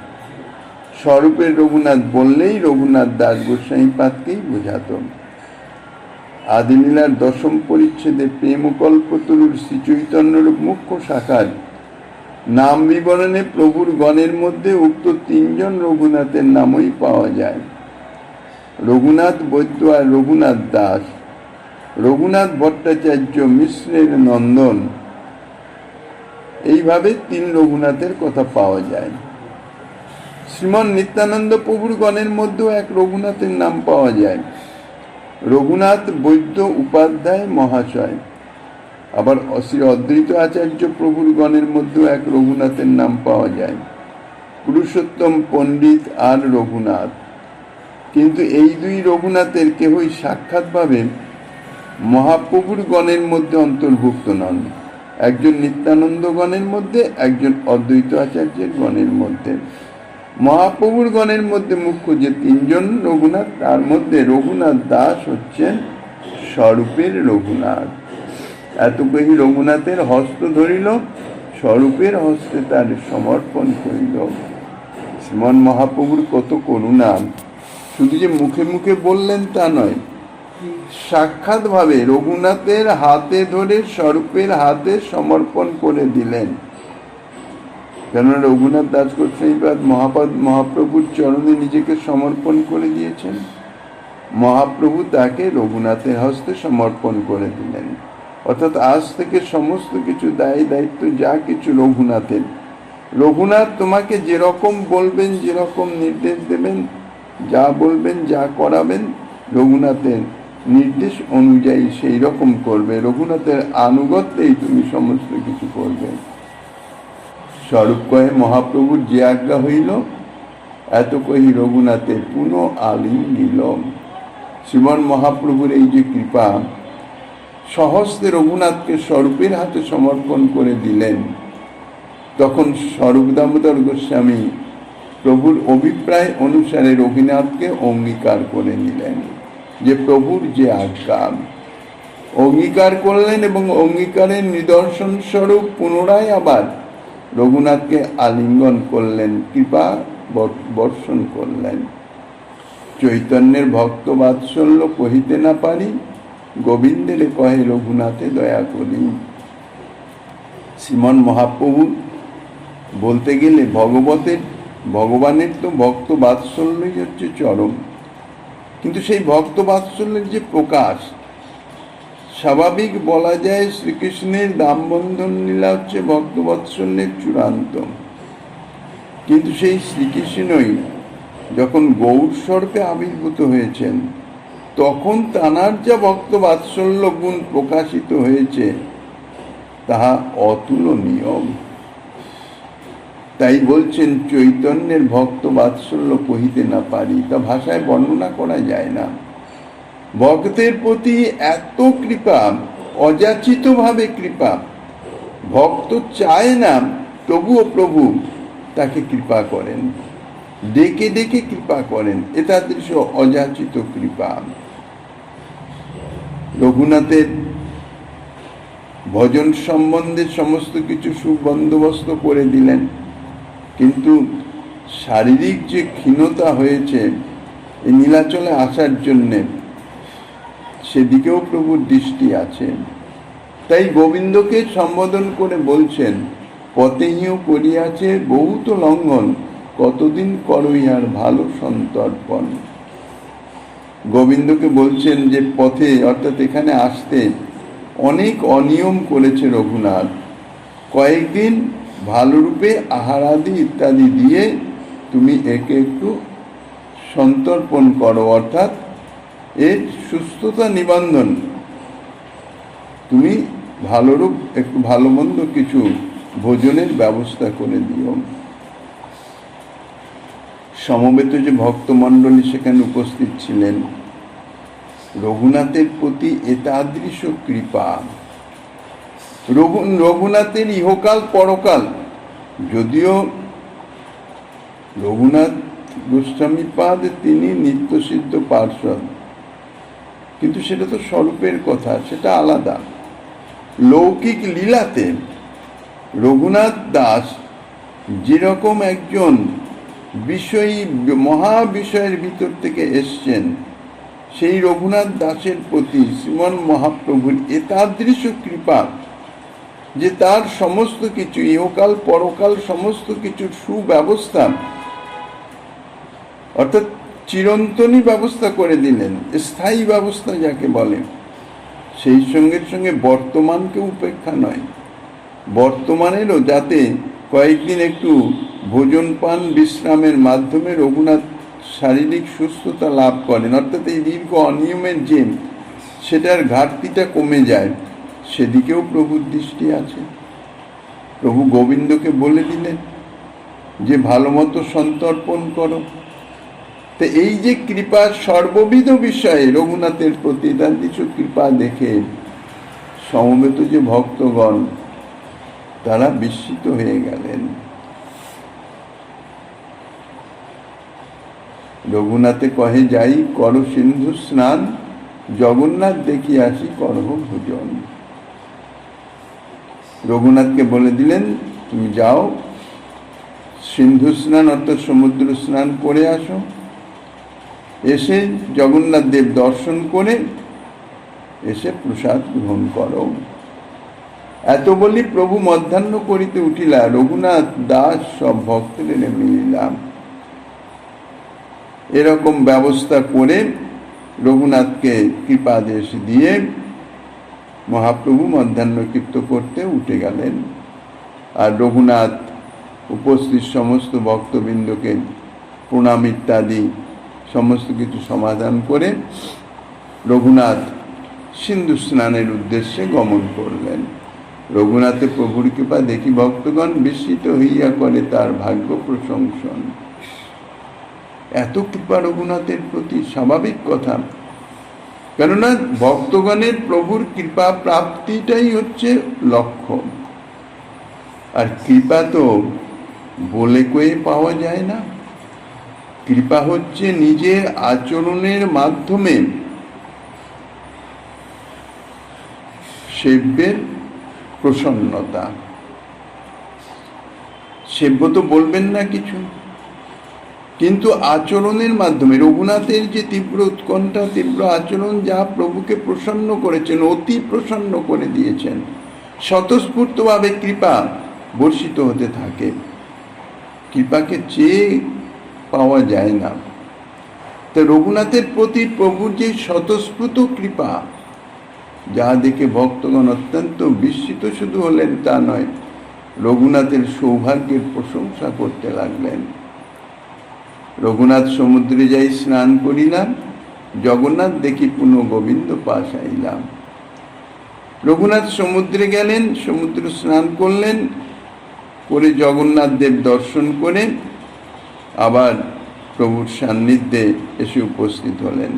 স্বরূপের রঘুনাথ বললেই রঘুনাথ দাস গোস্বামীপাদকেই বোঝাত। আদিলীলার দশম পরিচ্ছেদে প্রেম কল্পতরুর শ্রী চৈতন্যরূপ মুখ্য শাখার নাম বিবরণে প্রভুর গণের মধ্যে উক্ত তিনজন রঘুনাথের নামই পাওয়া যায়, রঘুনাথ বৈদ্য আর রঘুনাথ দাস। রঘুনাথ ভট্টাচার্য মিশ্রের নন্দন, এইভাবে তিন রঘুনাথের কথা পাওয়া যায়। শ্রীমন নিত্যানন্দ প্রভুর গণের মধ্যেও এক রঘুনাথের নাম পাওয়া যায়, রঘুনাথ বৈদ্য উপাধ্যায় মহাশয়। আবার শ্রী অদ্বৈত আচার্য প্রভুর গণের মধ্যেও এক রঘুনাথের নাম পাওয়া যায়, পুরুষোত্তম পণ্ডিত আর রঘুনাথ। কিন্তু এই দুই রঘুনাথের কেহই সাক্ষাৎভাবে মহাপ্রভুর গণের মধ্যে অন্তর্ভুক্ত নন, একজন নিত্যানন্দ গণের মধ্যে, একজন অদ্বৈত আচার্যের গণের মধ্যে। মহাপ্রভুর গণের মধ্যে মুখ্য যে তিনজন রঘুনাথ, তার মধ্যে রঘুনাথ দাস হচ্ছেন স্বরূপের রঘুনাথ। এতকহি রঘুনাথের হস্ত ধরিল, স্বরূপের হস্তে তার সমর্পণ করিল। শ্রীমন মহাপ্রভুর কত করুণা! শুধু যে মুখে মুখে বললেন তা নয়, সাক্ষাৎ ভাবে রঘুনাথের হাতে ধরে স্বরূপের হাতে সমর্পণ করে দিলেন। কেননা রঘুনাথ দাস গোস্বামীপাদ মহাপ্রভুর চরণে নিজেকে সমর্পণ করে দিয়েছেন, মহাপ্রভু তাকে রঘুনাথের হস্তে সমর্পণ করে দিলেন। অর্থাৎ আজ থেকে সমস্ত কিছু দায়িত্ব যা কিছু রঘুনাথের। রঘুনাথ তোমাকে যেরকম বলবেন, যেরকম নির্দেশ দেবেন, যা বলবেন, যা করাবেন, রঘুনাথের নির্দেশ অনুযায়ী সেই রকম করবে। রঘুনাথের আনুগত্যেই তুমি সমস্ত কিছু করবে। স্বরূপ কহে মহাপ্রভুর যে আজ্ঞা হইল, এত কহি রঘুনাথের পুনঃ আলিঙ্গিল। শ্রীমন মহাপ্রভুর এই যে কৃপা, সহস্তে রঘুনাথকে স্বরূপের হাতে সমর্পণ করে দিলেন, তখন স্বরূপ দামোদর গোস্বামী প্রভুর অভিপ্রায় অনুসারে রঘুনাথকে অঙ্গীকার করে নিলেন, যে প্রভুর যে আজ্ঞা অঙ্গীকার করলেন, এবং অঙ্গীকারের নিদর্শন স্বরূপ পুনরায় আবার রঘুনাথকে আলিঙ্গন করলেন, কৃপা বর্ষণ করলেন। চৈতন্যের ভক্ত বাৎসল্য কহিতে না পারি, গোবিন্দের কহে রঘুনাথে দয়া করি। শ্রীমন মহাপ্রভু বলতে গেলে ভগবানের তো ভক্ত বাৎসল্যই হচ্ছে চরম, কিন্তু সেই ভক্ত বাৎসল্যের যে প্রকাশ, স্বাভাবিক বলা যায় শ্রীকৃষ্ণের দামবন্ধন লীলা হচ্ছে ভক্ত বাৎসল্যের চূড়ান্ত। কিন্তু সেই শ্রীকৃষ্ণই যখন গৌর স্বরূপে আবির্ভূত হয়েছেন, তখন তাঁর যা ভক্ত বাৎসল্য গুণ প্রকাশিত হয়েছে, তাহা অতুলনীয়। তাই বলছেন চৈতন্যের ভক্ত বাৎসল্য কহিতে না পারি, তা ভাষায় বর্ণনা করা যায় না। ভক্তের প্রতি এত কৃপা, অযাচিতভাবে কৃপা, ভক্ত চায় না, তবুও প্রভু তাকে কৃপা করেন, ডেকে ডেকে কৃপা করেন। এটা দৃশ্য অযাচিত কৃপা। রঘুনাথের ভজন সম্বন্ধে সমস্ত কিছু সুবন্দোবস্ত করে দিলেন, কিন্তু শারীরিক যে ক্ষীণতা হয়েছে এই নীলাচলে আসার জন্যে, সেদিকেও প্রভুর দৃষ্টি আছে। তাই গোবিন্দকে সম্বোধন করে বলছেন, পথেহিও করিয়াছে বহুত লঙ্ঘন, কতদিন করই আর ভালো সন্তর্পণ। গোবিন্দকে বলছেন যে পথে, অর্থাৎ এখানে আসতে অনেক অনিয়ম করেছে রঘুনাথ, কয়েকদিন ভালোরূপে আহারাদি ইত্যাদি দিয়ে তুমি একে একটু সন্তর্পণ করো, অর্থাৎ এর সুস্থতা নিবন্ধন, তুমি ভালোরূপ একটু ভালো মন্দ কিছু ভোজনের ব্যবস্থা করে দিও। সমবেত যে ভক্তমণ্ডলী সেখানে উপস্থিত ছিলেন, রঘুনাথের প্রতি এতাদৃশ কৃপা, রঘুনাথের ইহকাল পরকাল, যদিও রঘুনাথ গোস্বামী পাদ তিনি নিত্যসিদ্ধ পার্ষদ, কিন্তু সেটা তো স্বরূপের কথা, সেটা আলাদা। লৌকিক লীলাতে রঘুনাথ দাস যেরকম একজন বিষয়ী, মহা বিষয়ের ভিতর থেকে এসছেন, সেই রঘুনাথ দাসের প্রতি শ্রীমন মহাপ্রভুর এতাদৃশ কৃপা, যে তার সমস্ত কিছু ইহকাল পরকাল সমস্ত কিছুর সুব্যবস্থা, অর্থাৎ চিরন্তনী ব্যবস্থা করে দিলেন, স্থায়ী ব্যবস্থা যাকে বলে। সেই সঙ্গে সঙ্গে বর্তমানকে উপেক্ষা নয়, বর্তমানেরও যাতে কয়েকদিন একটু ভোজন পান বিশ্রামের মাধ্যমে রঘুনাথ শারীরিক সুস্থতা লাভ করেন, অর্থাৎ এই দীর্ঘ অনিয়মের যে সেটার ঘাটতিটা কমে যায়, সেদিকেও প্রভুর দৃষ্টি আছে। প্রভু গোবিন্দকে বলে দিলেন যে ভালো মতো সন্তর্পণ করো। তো এই যে কৃপা সর্ববিধ বিষয়ে রঘুনাথের প্রতি তার কিছু কৃপা দেখে সমবেত যে ভক্তগণ, তারা বিস্মিত হয়ে গেলেন। রঘুনাথে কহে যাই কর সিন্ধু স্নান, জগন্নাথ দেখি আসি করহ ভোজন। রঘুনাথকে বলে দিলেন তুমি যাও, সিন্ধু স্নান অর্থাৎ সমুদ্র স্নান করে আসো, এসে জগন্নাথ দেব দর্শন করে এসে প্রসাদ গ্রহণ করো। এত বলি প্রভু মধ্যাহ্ন করিতে উঠিলা, রঘুনাথ দাস সব ভক্তদের মিলিলাম। এরকম ব্যবস্থা করে রঘুনাথকে কৃপাদেশ দিয়ে মহাপ্রভু মধ্যাহ্নকীর্ত করতে উঠে গেলেন। আর রঘুনাথ উপস্থিত সমস্ত ভক্তবৃন্দকে প্রণাম ইত্যাদি সমস্ত কিছু সমাধান করে রঘুনাথ সিন্ধু স্নানের উদ্দেশ্যে গমন করলেন। রঘুনাথে প্রভুর কৃপা দেখি ভক্তগণ বিস্মিত হইয়া করে তার ভাগ্য প্রশংসন। এত কৃপা রঘুনাথের প্রতি স্বাভাবিক কথা, কেননা ভক্তগণের প্রভুর কৃপা প্রাপ্তিটাই হচ্ছে লক্ষ্য। আর কৃপা তো বলে কয়ে পাওয়া যায় না। কৃপা হচ্ছে নিজের আচরণের মাধ্যমে সেব্যের প্রসন্নতা। সেব্য তো বলবেন না কিছু, কিন্তু আচরণের মাধ্যমে রঘুনাথের যে তীব্র উৎকণ্ঠা, তীব্র আচরণ যা প্রভুকে প্রসন্ন করেছেন, অতি প্রসন্ন করে দিয়েছেন, স্বতঃস্ফূর্তভাবে কৃপা বর্ষিত হতে থাকে। কৃপাকে চেয়ে পাওয়া যায় না। তো রঘুনাথের প্রতি প্রভুর যে স্বতঃস্ফূর্ত কৃপা, যা দেখে ভক্তগণ অত্যন্ত বিস্মিত শুধু হলেন তা নয়, রঘুনাথের সৌভাগ্যের প্রশংসা করতে লাগলেন। রঘুনাথ সমুদ্রে যাই স্নান করিলাম, জগন্নাথ দেখি পুনঃ গোবিন্দ পাশ আইলাম। রঘুনাথ সমুদ্রে গেলেন, সমুদ্র স্নান করলেন, করে জগন্নাথ দেব দর্শন করে আবার প্রভুর সান্নিধ্যে এসে উপস্থিত হলেন।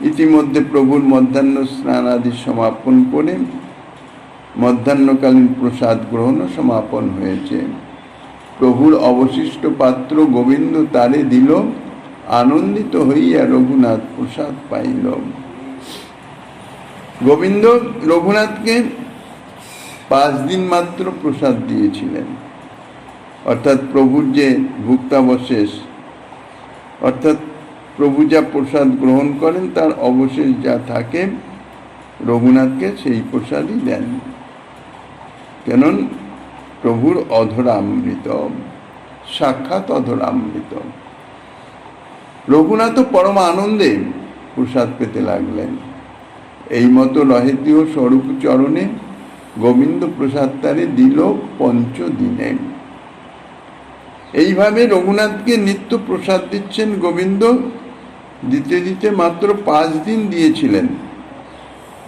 ইতিমধ্যে প্রভুর মধ্যাহ্ন স্নান আদি সমাপন করে মধ্যাহ্নকালীন প্রসাদ গ্রহণও সমাপন হয়েছে। প্রভুর অবশিষ্ট পাত্র গোবিন্দ তারে দিল, আনন্দিত হইয়া রঘুনাথ প্রসাদ পাইল। গোবিন্দ রঘুনাথকে 5 দিন মাত্র প্রসাদ দিয়েছিলেন, অর্থাৎ প্রভুর যে ভুক্তাবশেষ, অর্থাৎ প্রভু যা প্রসাদ গ্রহণ করেন তার অবশেষ যা থাকে রঘুনাথকে সেই প্রসাদই দেন। কেন? প্রভুর অধরামৃত, সাক্ষাৎ অধরামৃত। রঘুনাথ পরম আনন্দে প্রসাদ পেতে লাগলেন। এই মতো রহেতীয় স্বরূপ চরণে গোবিন্দ প্রসাদ তারে দিল 5 দিনে। এইভাবে রঘুনাথকে নিত্য প্রসাদ দিচ্ছেন গোবিন্দ। দিতে দিতে মাত্র 5 দিন দিয়েছিলেন,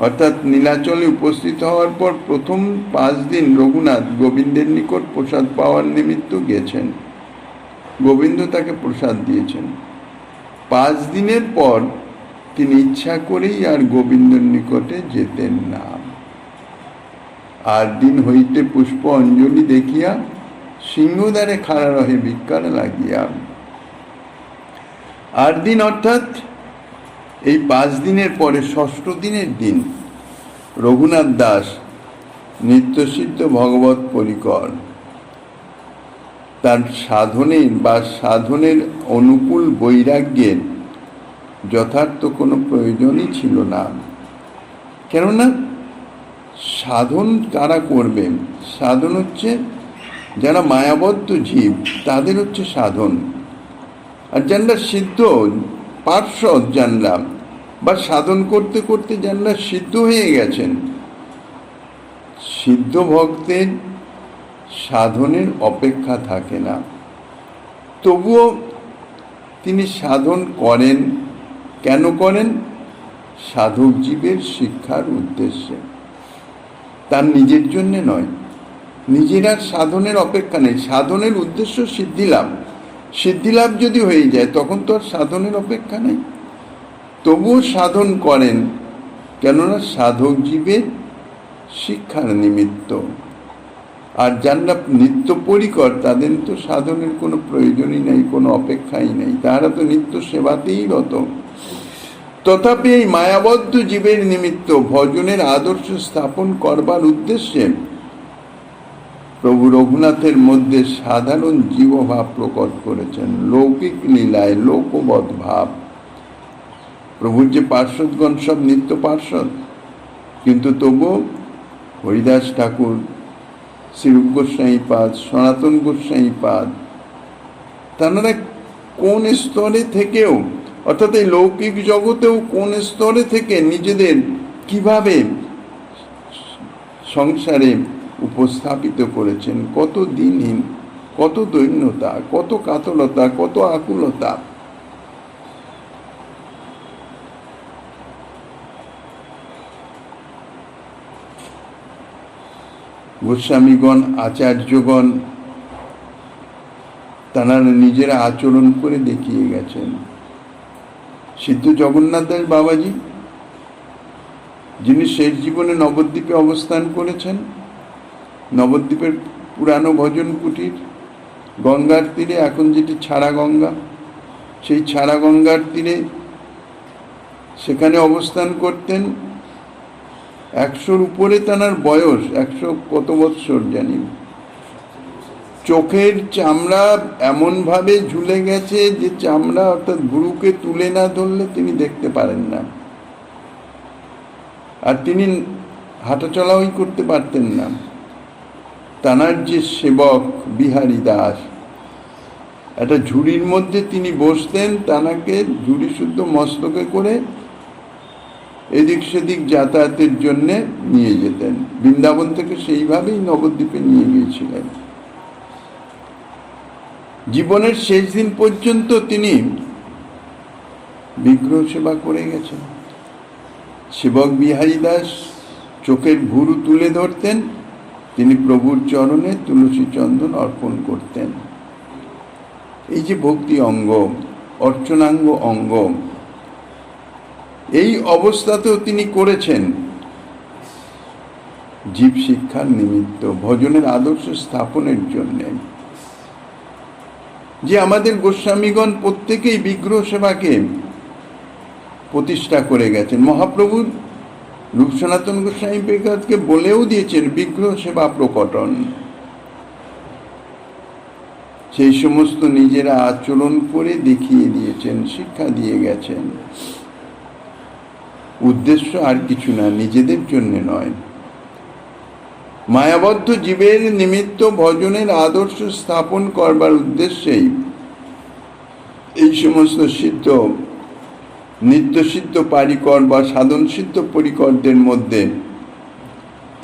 অর্থাৎ নীলাচলে উপস্থিত হওয়ার পর প্রথম 5 দিন রঘুনাথ গোবিন্দের নিকট প্রসাদ পাওয়ার নিমিত্ত গেছেন। গোবিন্দ তাকে প্রসাদ দিয়েছেন। 5 দিনের পর তিনি ইচ্ছা করেই আর গোবিন্দের নিকটে যেতেন না। 8 দিন হইতে পুষ্প অঞ্জলি দেখিয়া সিংহদ্বারে খাড়া রহে ভিক্ষার লাগিয়া। 8 দিন অর্থাৎ এই 5 দিনের পরে 6ষ্ঠ দিনের দিন রঘুনাথ দাস নিত্যসিদ্ধ ভগবত পরিকর, তার সাধনের বা সাধনের অনুকূল বৈরাগ্যের যথার্থ কোনো প্রয়োজনই ছিল না। কেননা সাধন কারা করবেন? সাধন হচ্ছে যারা মায়াবদ্ধ জীব, তাদের হচ্ছে সাধন। আর যারা সিদ্ধ পার্শ্বদ, যারা বা সাধন করতে করতে যারা সিদ্ধ হয়ে গেছেন, সিদ্ধ ভক্তের সাধনের অপেক্ষা থাকে না। তবুও তিনি সাধন করেন। কেন করেন? সাধক জীবের শিক্ষার উদ্দেশ্যে, তার নিজের জন্যে নয়। নিজের আর সাধনের অপেক্ষা নেই। সাধনের উদ্দেশ্য সিদ্ধিলাভ। সিদ্ধিলাভ যদি হয়ে যায় তখন তো আর সাধনের অপেক্ষা নেই। তবুও সাধন করেন, কেননা সাধক জীবের শিক্ষার নিমিত্ত। আর যারা নিত্য পরিকর, তাদের তো সাধনের কোনো প্রয়োজনই নেই, কোনো অপেক্ষাই নেই। তারা তো নিত্য সেবাতেই রত। তথাপি এই মায়াবদ্ধ জীবের নিমিত্ত ভজনের আদর্শ স্থাপন করবার উদ্দেশ্যে প্রভু রঘুনাথের মধ্যে সাধারণ জীবভাব প্রকট করেছেন। লৌকিক লীলায় লোকবৎ ভাব। প্রভুর যে পার্শ্বদগণ সব নিত্য পার্শ্বদ, কিন্তু তবু হরিদাস ঠাকুর, শ্রীরূপ গোস্বামীপাদ, সনাতন গোস্বামীপাদ, তারা কোন স্তরে থেকেও, অর্থাৎ এই লৌকিক জগতেও কোন স্তরে থেকে নিজেদের কিভাবে সংসারে উপস্থাপিত করেছেন। কত দিনহীন, কত দৈন্যতা, কত কাতরতা, কত আকুলতা। গোস্বামীগণ, আচার্যগণ তারা নিজেরা আচরণ করে দেখিয়ে গেছেন। সিদ্ধ জগন্নাথ দাস বাবাজি, যিনি শেষ জীবনে নবদ্বীপে অবস্থান করেছেন, নবদ্বীপের পুরানো ভজন কুটির, গঙ্গার তীরে, এখন যেটি ছাড়া গঙ্গা, সেই ছাড়া গঙ্গার তীরে সেখানে অবস্থান করতেন। 100-র উপরে তাঁর বয়স, 100 কত বৎসর জানি। চোখের চামড়া এমনভাবে ঝুলে গেছে যে চামড়া, অর্থাৎ গুরুকে তুলে না ধরলে তিনি দেখতে পারেন না। আর তিনি হাঁটাচলাও করতে পারতেন না। তাঁর যে সেবক বিহারী দাস, একটা ঝুড়ির মধ্যে তিনি বসতেন, তাঁকে ঝুড়ি শুদ্ধ মস্তকে করে এদিক সেদিক যাতায়াতের জন্য নিয়ে যেতেন। বৃন্দাবন থেকে সেইভাবেই নবদ্বীপে নিয়ে গিয়েছিলেন। জীবনের শেষ দিন পর্যন্ত তিনি বিগ্রহ সেবা করে গেছেন। সেবক বিহারী দাস চোখের ভুরু তুলে ধরতেন, তিনি প্রভুর চরণে তুলসী চন্দন অর্পণ করতেন। এই যে ভক্তি অঙ্গ, অর্চনাঙ্গ অঙ্গ, এই অবস্থাতেও তিনি করেছেন জীব শিক্ষার নিমিত্ত, ভজনের আদর্শ স্থাপনের জন্য। যে আমাদের গোস্বামীগণ প্রত্যেকেই বিগ্রহ সেবাকে প্রতিষ্ঠা করে গেছেন। মহাপ্রভু রূপ সনাতন গোস্বামী প্রসাদকে বলেও দিয়েছেন বিগ্রহ সেবা প্রকটন। সেই সমস্ত নিজেরা আচরণ করে দেখিয়ে দিয়েছেন, শিক্ষা দিয়ে গেছেন। উদ্দেশ্য আর কিছু না, নিজেদের জন্য নয়, মায়াবদ্ধ জীবের নিমিত্ত ভজনের আদর্শ স্থাপন করবার উদ্দেশ্যেই এই সমস্ত সিদ্ধ, নিত্যসিদ্ধ পারিকর বা সাধন সিদ্ধ পরিকরদের মধ্যে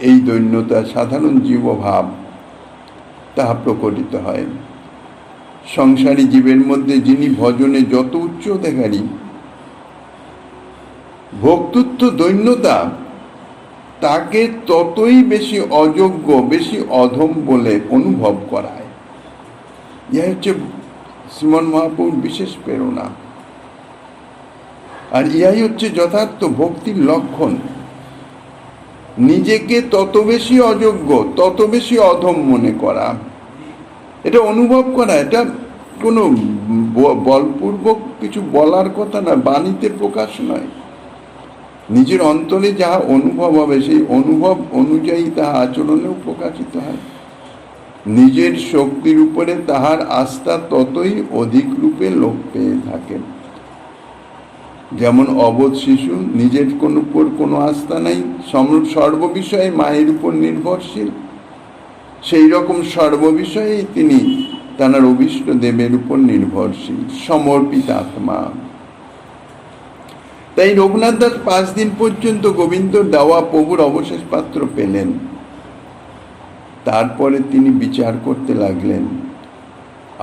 এই দৈন্যতা, সাধারণ জীবভাব তাহা প্রকটিত হয়। সংসারী জীবের মধ্যে যিনি ভজনে যত উচ্চ অধিকারী, ভক্তৃত্ব দৈন্যতা তাকে ততই বেশি অযোগ্য, বেশি অধম বলে অনুভব করায়। ইহা হচ্ছে শ্রীমন মহাপ্রভুর বিশেষ প্রেরণা। আর ইহাই হচ্ছে যথার্থ ভক্তির লক্ষণ। নিজেকে তত বেশি অযোগ্য, তত বেশি অধম মনে করা, এটা অনুভব করা। এটা কোনো বলপূর্বক কিছু বলার কথা না, বাণীতে প্রকাশ নয়। নিজের অন্তরে যাহা অনুভব হবে, সেই অনুভব অনুযায়ী তাহা আচরণেও প্রকাশিত হয়। নিজের শক্তির উপরে তাহার আস্থা ততই অধিক রূপে লোপ পেয়ে থাকে। যেমন অবোধ শিশু, নিজের উপর কোনো আস্থা নাই, সর্ববিষয়ে মায়ের উপর নির্ভরশীল, সেই রকম সর্ববিষয়েই তিনি তাঁর অভীষ্ট দেবের উপর নির্ভরশীল, সমর্পিত আত্মা। তাই রঘুনাথ দাস 5 দিন পর্যন্ত গোবিন্দ দেওয়া প্রভুর অবশেষ পাত্র পেলেন। তারপরে তিনি বিচার করতে লাগলেন,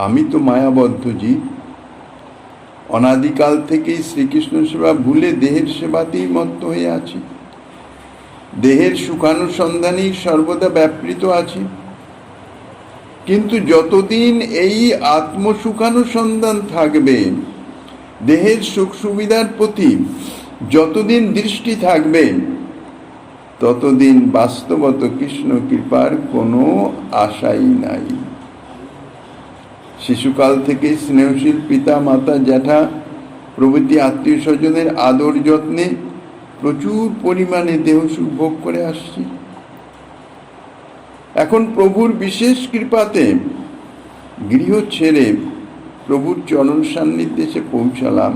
আমি তো মায়াবদ্ধ জীব, অনাদিকাল থেকেই শ্রীকৃষ্ণ সেবা ভুলে দেহের সেবাতেই মত্ত হয়ে আছি, দেহের সুখানুসন্ধানেই সর্বদা ব্যাপৃত আছি। কিন্তু যতদিন এই আত্মসুখানুসন্ধান থাকবে, দেহের সুখ সুবিধার প্রতি যতদিন দৃষ্টি থাকবে, ততদিন বাস্তবত কৃষ্ণ কৃপার কোনো আশাই নাই। শিশুকাল থেকে স্নেহশীল পিতা, মাতা, জ্যাঠা প্রভৃতি আত্মীয় স্বজনের আদর যত্নে প্রচুর পরিমাণে দেহ সুখ ভোগ করে আসছি। এখন প্রভুর বিশেষ কৃপাতে গৃহ ছেড়ে প্রভুর চরণ সান্নিধ্যে এসে পৌঁছালাম।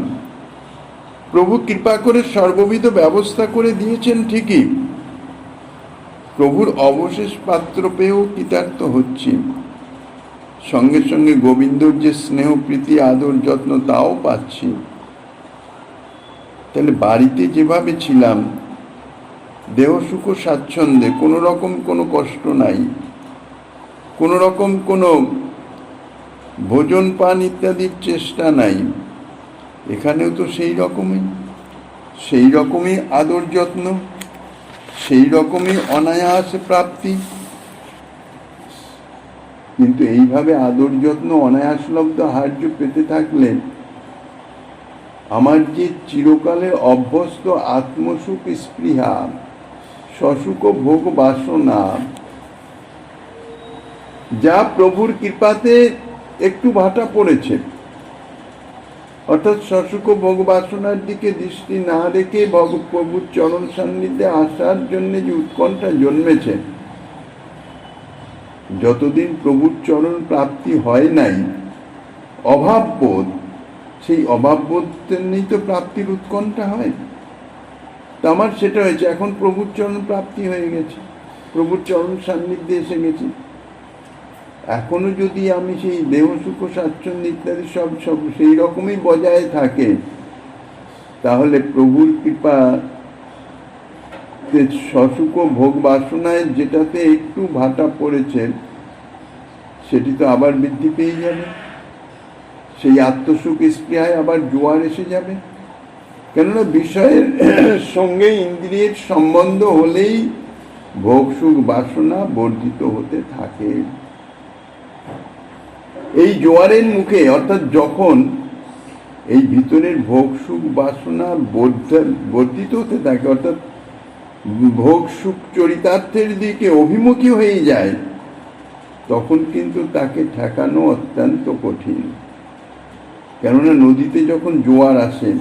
প্রভু কৃপা করে সর্ববিধ ব্যবস্থা করে দিয়েছেন ঠিকই, প্রভুর অবশেষ পাত্র পেয়েও কৃতার্থ হচ্ছি। সঙ্গে সঙ্গে গোবিন্দর যে স্নেহ, প্রীতি, আদর, যত্ন তাও পাচ্ছি। তাহলে বাড়িতে যেভাবে ছিলাম, দেহ সুখ স্বাচ্ছন্দ্যে, কোনো রকম কোনো কষ্ট নাই, কোনো রকম কোনো ভোজন পান ইত্যাদির চেষ্টা নাই, এখানেও তো সেই রকমই আদর যত্ন, সেই রকমই অনায়াস প্রাপ্তি। কিন্তু এইভাবে আদর যত্ন অনায়াসলব্ধ আহার্য পেতে থাকলে আমার যে চিরকালের অভ্যস্ত আত্মসুখ স্পৃহা, সসুখ ভোগ বাসনা, যা প্রভুর কৃপাতে একটু ভাটা পড়েছে, অর্থাৎ সসুখ ভোগ বাসনার দিকে দৃষ্টি না রেখে প্রভুর চরণ সান্নিধ্যে আসার জন্য যে উৎকণ্ঠা জন্মেছে, যতদিন প্রভুর চরণ প্রাপ্তি হয় নাই, অভাববোধ, সেই অভাববোধের নেই তো প্রাপ্তির উৎকণ্ঠা হয়। তা আমার সেটা হয়েছে, এখন প্রভুর চরণ প্রাপ্তি হয়ে গেছে, প্রভুর চরণ সান্নিধ্যে এসে গেছি। এখনো যদি আমি সেই দেহ সুখ স্বাচ্ছন্দ্য ইত্যাদি সব সেই রকমই বজায় থাকে, তাহলে প্রভুর কৃপা সসুখ ভোগ বাসনায় যেটাতে একটু ভাটা পড়েছে, সেটি তো আবার বৃদ্ধি পেয়ে যাবে, সেই আত্মসুখ স্পৃহায় আবার জোয়ার এসে যাবে। কেননা বিষয়ের সঙ্গে ইন্দ্রিয়ের সম্বন্ধ হলেই ভোগ সুখ বাসনা বর্ধিত হতে থাকে। এই জোয়ারের মুখে, অর্থাৎ যখন এই ভিতরের ভোগ সুখ বাসনা বর্ধিত হতে থাকে, অর্থাৎ ভোগ সুখ চরিতার্থের দিকে অভিমুখী হয়ে যায়, তখন কিন্তু তাকে ঠেকানো অত্যন্ত কঠিন। কেননা নদীতে যখন জোয়ার আসে,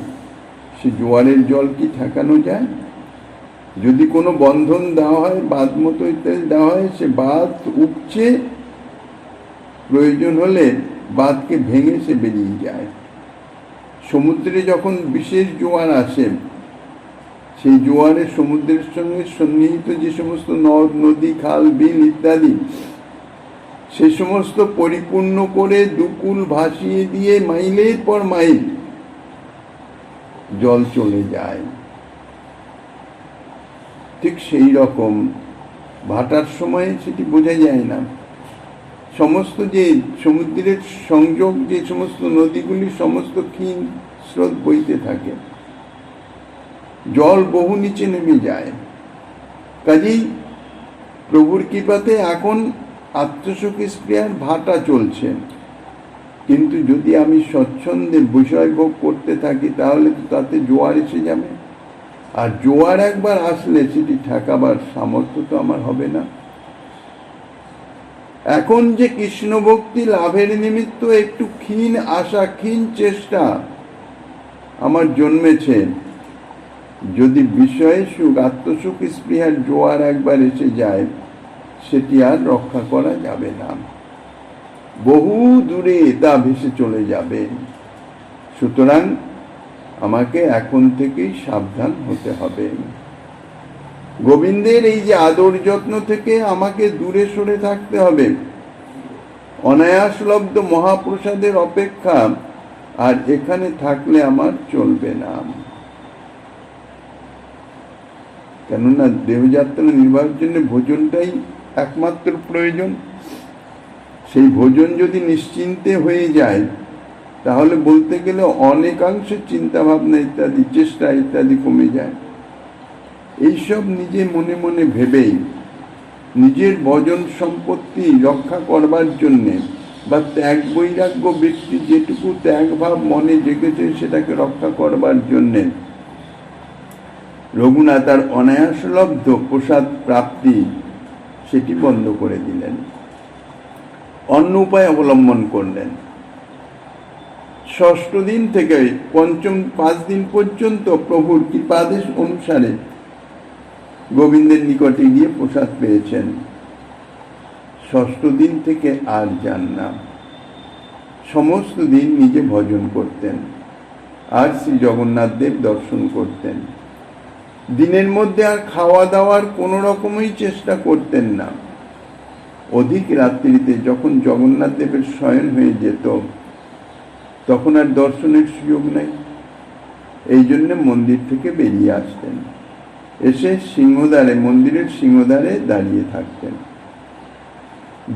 সে জোয়ারের জল কি ঠেকানো যায়? যদি কোনো বন্ধন দেওয়া হয়, বাঁধ মতো ইত্যাদি দেওয়া হয়, সে বাঁধ উপচে প্রয়োজন হলে বাঁধকে ভেঙে সে বেরিয়ে যায়। সমুদ্রে যখন বিশেষ জোয়ার আসে, সেই জোয়ারে সমুদ্রের সঙ্গে সন্নিহিত যে সমস্ত নদ নদী খাল বিল ইত্যাদি, সে সমস্ত পরিপূর্ণ করে দুকুল ভাসিয়ে দিয়ে মাইলের পর মাইল জল চলে যায়। ঠিক সেই রকম ভাটার সময় সেটি বোঝা যায় না। সমস্ত যে সমুদ্রের সংযোগ, যে সমস্ত নদীগুলি সমস্ত ক্ষীণ স্রোত বইতে থাকে, জল বহু নিচে নেমে যায়। কাজেই প্রভুর কৃপাতে এখন আত্মসুখ স্পৃহার ভাটা চলছে, কিন্তু যদি আমি স্বচ্ছন্দে বিষয় ভোগ করতে থাকি, তাহলে তো তাতে জোয়ার এসে যাবে, আর জোয়ার একবার আসলে সেটি ঠেকাবার সামর্থ্য তো আমার হবে না। এখন যে কৃষ্ণ ভক্তি লাভের নিমিত্ত একটু ক্ষীণ আশা, ক্ষীণ চেষ্টা আমার জন্মেছে, যদি বিষয়ে সুখ আত্মসুখ স্পৃহার জোয়ার একবার এসে যায়, সেটি আর রক্ষা করা যাবে না, বহু দূরে তা ভেসে চলে যাবে। সুতরাং আমাকে এখন থেকেই সাবধান হতে হবে। গোবিন্দের এই যে আদর যত্ন থেকে আমাকে দূরে সরে থাকতে হবে। অনায়াসলব্ধ মহাপ্রসাদের অপেক্ষা আর এখানে থাকলে আমার চলবে না। কেননা দেহযাত্রা নির্বাহের জন্য ভোজনটাই একমাত্র প্রয়োজন। সেই ভোজন যদি নিশ্চিন্তে হয়ে যায়, তাহলে বলতে গেলে অনেকাংশ চিন্তা ভাবনা ইত্যাদি চেষ্টা ইত্যাদি কমে যায়। এইসব নিজে মনে মনে ভেবেই নিজের ভজন সম্পত্তি রক্ষা করবার জন্যে, বা ত্যাগ বৈরাগ্য ব্যক্তি যেটুকু ত্যাগ ভাব মনে জেগেছে সেটাকে রক্ষা করবার জন্যে রঘুনাথ আর অনায়াসলব্ধ প্রসাদ প্রাপ্তি সেটি বন্ধ করে দিলেন, অন্য উপায় অবলম্বন করলেন। ষষ্ঠ দিন থেকে পঞ্চম 5 দিন পর্যন্ত প্রভুর কৃপাদেশ অনুসারে গোবিন্দের নিকটে গিয়ে প্রসাদ পেয়েছেন। ষষ্ঠ দিন থেকে আর যান না, সমস্ত দিন নিজে ভজন করতেন আর শ্রী জগন্নাথ দেব দর্শন করতেন। দিনের মধ্যে আর খাওয়া দাওয়ার কোনো রকমই চেষ্টা করতেন না। অধিক রাত্রিতে যখন জগন্নাথ দেবের শয়ন হয়ে যেত, তখন আর দর্শনের সুযোগ নেই, এই জন্য মন্দির থেকে বেরিয়ে আসতেন। এসে সিংহদ্বারে, মন্দিরের সিংহদ্বারে দাঁড়িয়ে থাকতেন।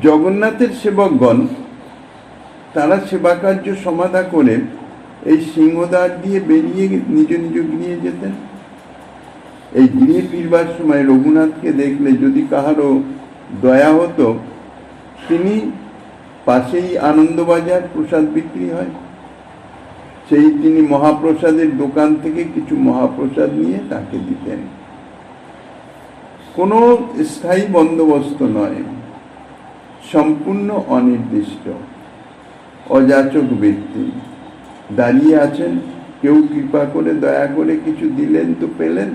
জগন্নাথের সেবকগণ তারা সেবা কার্য সমাধা করে এই সিংহদ্বার দিয়ে বেরিয়ে নিজ নিজ গৃহে যেতেন। এই গৃহে ফিরবার সময় রঘুনাথকে দেখলে যদি কাহারও দয়া হতো, তিনি পাশেই আনন্দবাজার প্রসাদ বিক্রি হয়, তিনি মহাপ্রসাদের দোকান থেকে কিছু মহাপ্রসাদ নিয়ে তাকে দিতেন। কোনো স্থায়ী বন্দোবস্ত নয়, সম্পূর্ণ অনির্দিষ্ট, অযাচক ব্যক্তি দাঁড়িয়ে আছেন, কেউ কৃপা করে দয়া করে কিছু দিলেন তো পেলেন,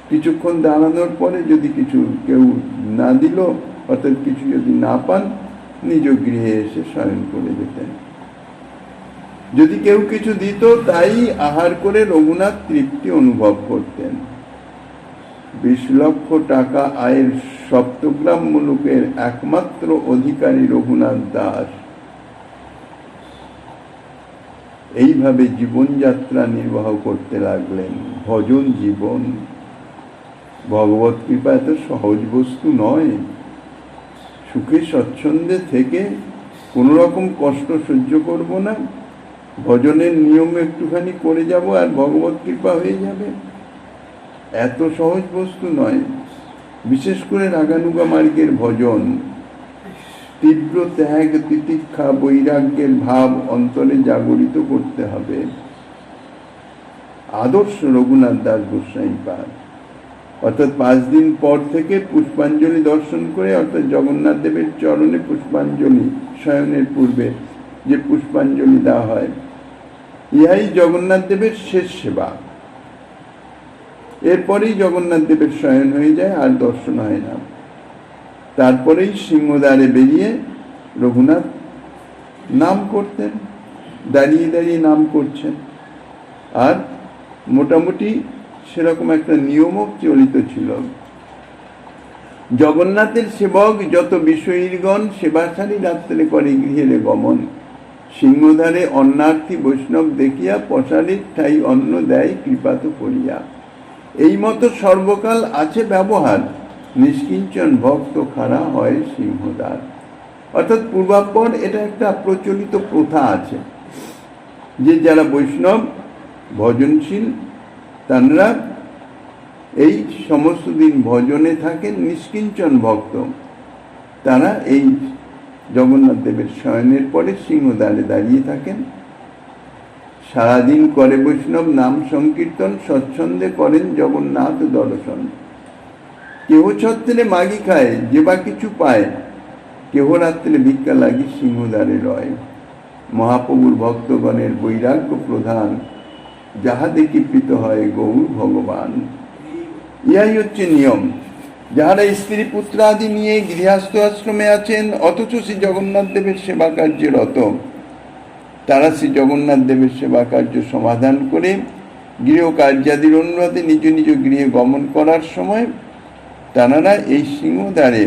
কিছুক্ষণ দাঁড়ানোর পরে যদি কিছু কেউ না দিল, অর্থাৎ কিছু যদি না পান, নিজ গৃহে এসে শয়ন করে যেতেন। যদি কেউ কিছু দিত তাই আহার করে রঘুনাথ তৃপ্তি অনুভব করতেন। 20 লক্ষ টাকা আয়ের সপ্তগ্রাম মুলুকের একমাত্র অধিকারী রঘুনাথ দাস এইভাবে জীবনযাত্রা নির্বাহ করতে লাগলেন। ভজন জীবন। ভগবত কৃপা এত সহজ বস্তু নয়। সুখে স্বচ্ছন্দে থেকে কোনো রকম কষ্ট সহ্য করব না, ভজনের নিয়ম একটুখানি করে যাব আর ভগবত কৃপা হয়ে যাবে, এত সহজ বস্তু নয়। বিশেষ করে রাগানুগা মার্গের ভজন, তীব্র ত্যাগ, তিতিক্ষা, বৈরাগ্যের ভাব অন্তরে জাগরিত করতে হবে। আদর্শ রঘুনাথ দাস গোস্বামী পাদ। অর্থাৎ 5 দিন পর থেকে পুষ্পাঞ্জলি দর্শন করে, অর্থাৎ জগন্নাথ দেবের চরণে পুষ্পাঞ্জলি, শয়নের পূর্বে যে পুষ্পাঞ্জলি দেওয়া হয়, ইহাই জগন্নাথ দেবের শেষ সেবা। এরপরেই জগন্নাথ দেবের শয়ন হয়ে যায়, আর দর্শন হয় না। তারপরেই সিংহদ্বারে বেরিয়ে রঘুনাথ নাম করতেন, দাঁড়িয়ে দাঁড়িয়ে নাম করছেন। আর মোটামুটি সেরকম একটা নিয়মও চলিত ছিল। জগন্নাথের সেবক যত বিষয়ীগণ সেবা সারি রাত্রে করে গৃহের গমন, সিংহদ্বারে অন্নার্থী বৈষ্ণব দেখিয়া পশারির ঠাই অন্ন দেয় কৃপাত করিয়া। এই মতো সর্বকাল আছে ব্যবহার, নিষ্কিঞ্চন ভক্ত খাড়া হয় সিংহদ্বার। অর্থাৎ পূর্বাপর এটা একটা প্রচলিত প্রথা আছে যে যারা বৈষ্ণব ভজনশীল তাঁরা এই সমস্ত দিন ভজনে থাকেন, নিষ্কিঞ্চন ভক্ত, তারা এই জগন্নাথ দেবের শয়নের পরে সিংহদ্বারে দাঁড়িয়ে থাকেন। সারাদিন করে বৈষ্ণব নাম সংকীর্তন, স্বচ্ছন্দে করেন জগন্নাথ দর্শন। কেহ ছত্রে মাগি খায়, যে বা কিছু পায়, কেহ রাত্রে ভিক্ষা লাগি সিংহদ্বারে রয়। মহাপ্রভুর ভক্তগণের বৈরাগ্য প্রধান, যাহা দেখি প্রীত হয় গৌর ভগবান। ইহাই হচ্ছে নিয়ম। যাহারা স্ত্রী পুত্রাদি নিয়ে গৃহস্থ আশ্রমে আছেন, অথচ শ্রী জগন্নাথ দেবের সেবা কার্যে রত, তারা শ্রী জগন্নাথ দেবের সেবা কার্য সমাধান করে গৃহ কার্যাদির অনুরোধে নিজ নিজ গৃহে গমন করার সময় তাঁরা এই সিংহদ্বারে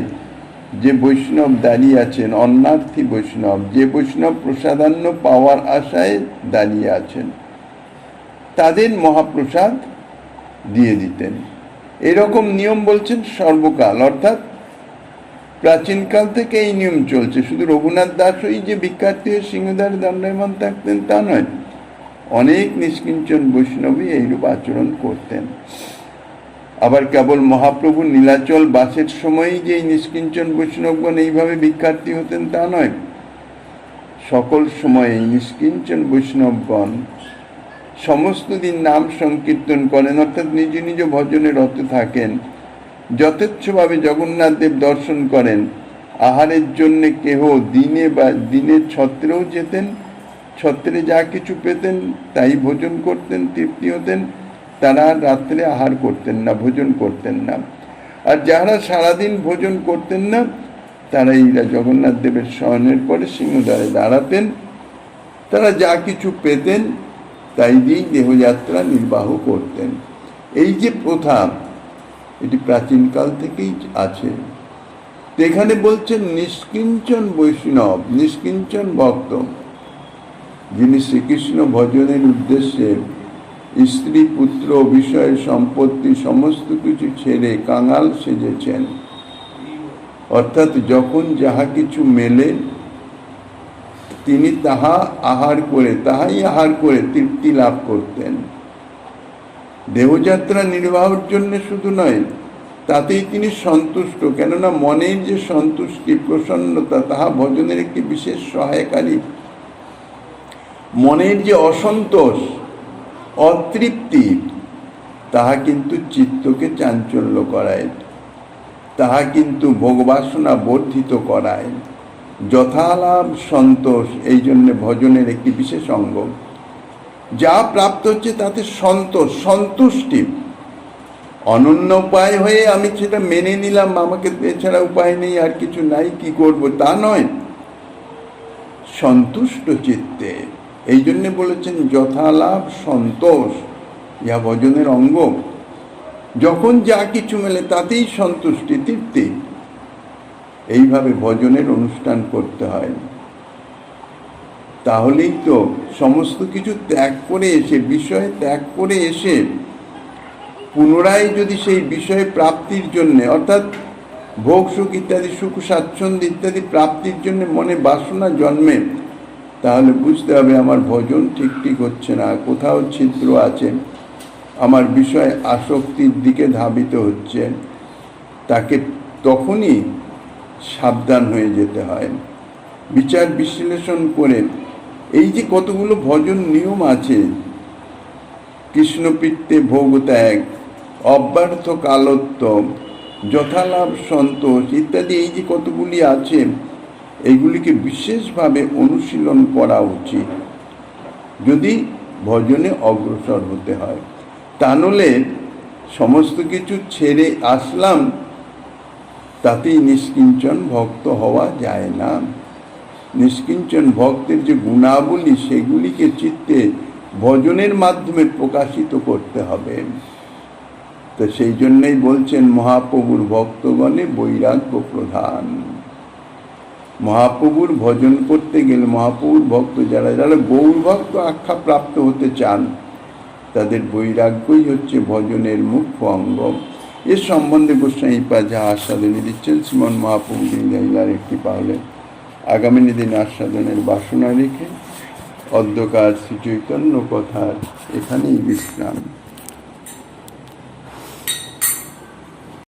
যে বৈষ্ণব দাঁড়িয়ে আছেন, অন্নার্থী বৈষ্ণব, যে বৈষ্ণব প্রসাদান্ন পাওয়ার আশায় দাঁড়িয়ে আছেন, তাদের মহাপ্রসাদ দিয়ে দিতেন। এরকম নিয়ম বলছেন সর্বকাল, অর্থাৎ প্রাচীনকাল থেকে এই নিয়ম চলছে। শুধু রঘুনাথ দাসই যে ভিক্ষার্থী হয়ে সিংহদ্বারে দণ্ডায়মান থাকতেন তা নয়, অনেক নিষ্কিঞ্চন বৈষ্ণবী এইরূপ আচরণ করতেন। আবার কেবল মহাপ্রভুর নীলাচল বাসের সময়ই যে এই নিষ্কিঞ্চন বৈষ্ণবগণ এইভাবে ভিক্ষার্থী হতেন তা নয়, সকল সময় এই নিষ্কিঞ্চন বৈষ্ণবগণ সমস্ত দিন নাম সংকীর্তন করেন, অর্থাৎ নিজ নিজ ভজনে রত থাকেন, যথেচ্ছভাবে জগন্নাথ দেব দর্শন করেন। আহারের জন্যে কেহ দিনে বা দিনের ছত্রেও যেতেন, ছত্রে যা কিছু পেতেন তাই ভোজন করতেন, তৃপ্তি হতেন। তারা রাত্রে আহার করতেন না, ভোজন করতেন না। আর যারা সারাদিন ভোজন করতেন না, তারা এইরা জগন্নাথ দেবের শয়নের পরে সিংহদ্বারে দাঁড়াতেন। তারা যা কিছু পেতেন তাই দিয়েই দেহযাত্রা নির্বাহ করতেন। এই যে প্রথা, এটি প্রাচীনকাল থেকেই আছে। এখানে বলছেন নিষ্কিঞ্চন বৈষ্ণব, নিষ্কিঞ্চন ভক্ত, যিনি শ্রীকৃষ্ণ ভজনের উদ্দেশ্যে স্ত্রী পুত্র বিষয়ের সম্পত্তি সমস্ত কিছু ছেড়ে কাঙাল সেজেছেন। অর্থাৎ যখন যাহা কিছু মেলে তিনি তাহাই আহার করে তৃপ্তি লাভ করতেন। দেহযাত্রা নির্বাহের জন্য শুধু নয়, তাতেই তিনি সন্তুষ্ট, কেননা মনের যে সন্তুষ্টি প্রসন্নতা তাহা ভজনের একটি বিশেষ সহায়কারী। মনের যে অসন্তোষ অতৃপ্তি তাহা কিন্তু চিত্তকে চাঞ্চল্য করায়, তাহা কিন্তু ভোগবাসনা বর্ধিত করায়। যথালাভ সন্তোষ এই জন্য ভজনের একটি বিশেষ অঙ্গ। যা প্রাপ্ত হচ্ছে তাতে সন্তুষ্টি। অনন্য উপায় হয়ে আমি সেটা মেনে নিলাম, আমাকে এছাড়া উপায় নেই, আর কিছু নাই, কি করব, তা নয়। সন্তুষ্ট চিত্তে, এই জন্যে বলেছেন যথালাভ সন্তোষ, ইহা ভজনের অঙ্গ। যখন যা কিছু মেলে তাতেই সন্তুষ্টি তৃপ্তি। এইভাবে ভজনের অনুষ্ঠান করতে হয়। তাহলেই তো সমস্ত কিছু ত্যাগ করে এসে, বিষয় ত্যাগ করে এসে পুনরায় যদি সেই বিষয় প্রাপ্তির জন্য, অর্থাৎ ভোগ সুখ ইত্যাদি, সুখ স্বাচ্ছন্দ্য ইত্যাদি প্রাপ্তির জন্য মনে বাসনা জন্মে, তাহলে বুঝতে হবে আমার ভজন ঠিক হচ্ছে না, কোথাও ছিদ্র আছে, আমার বিষয় আসক্তির দিকে ধাবিত হচ্ছে। তাকে তখনই সাবধান হয়ে যেতে হয়। বিচার বিশ্লেষণ করে এই যে কতগুলো ভজন নিয়ম আছে, কৃষ্ণপ্রীত্যে ভোগ ত্যাগ, অব্যর্থ কালত্ব, যথালাভ সন্তোষ ইত্যাদি, এই যে কতগুলি আছে, এইগুলিকে বিশেষভাবে অনুশীলন করা উচিত যদি ভজনে অগ্রসর হতে হয়। তা নলে সমস্ত কিছু ছেড়ে আসলাম, তাতেই নিষ্কিঞ্চন ভক্ত হওয়া যায় না। নিষ্কিঞ্চন ভক্তের যে গুণাবলী, সেগুলিকে চিত্তে ভজনের মাধ্যমে প্রকাশিত করতে হবে। তো সেই জন্যই বলছেন মহাপ্রভুর ভক্তগণে বৈরাগ্য প্রধান। মহাপ্রভুর ভজন করতে গেলে, মহাপ্রভুর ভক্ত যারা গৌর ভক্ত আখ্যা প্রাপ্ত হতে চান, তাদের বৈরাগ্যই হচ্ছে ভজনের মুখ্য অঙ্গ। এর সম্বন্ধে গোস্বামীপা যা আস্বাদনে দিচ্ছেন, শ্রীমন মহাপ্রভু লীলার একটি পাহলে আগামী দিন আস্বাদনের বাসনা রেখে অধ্যকার শ্রী চৈতন্য কথার এখানেই বিশ্রাম।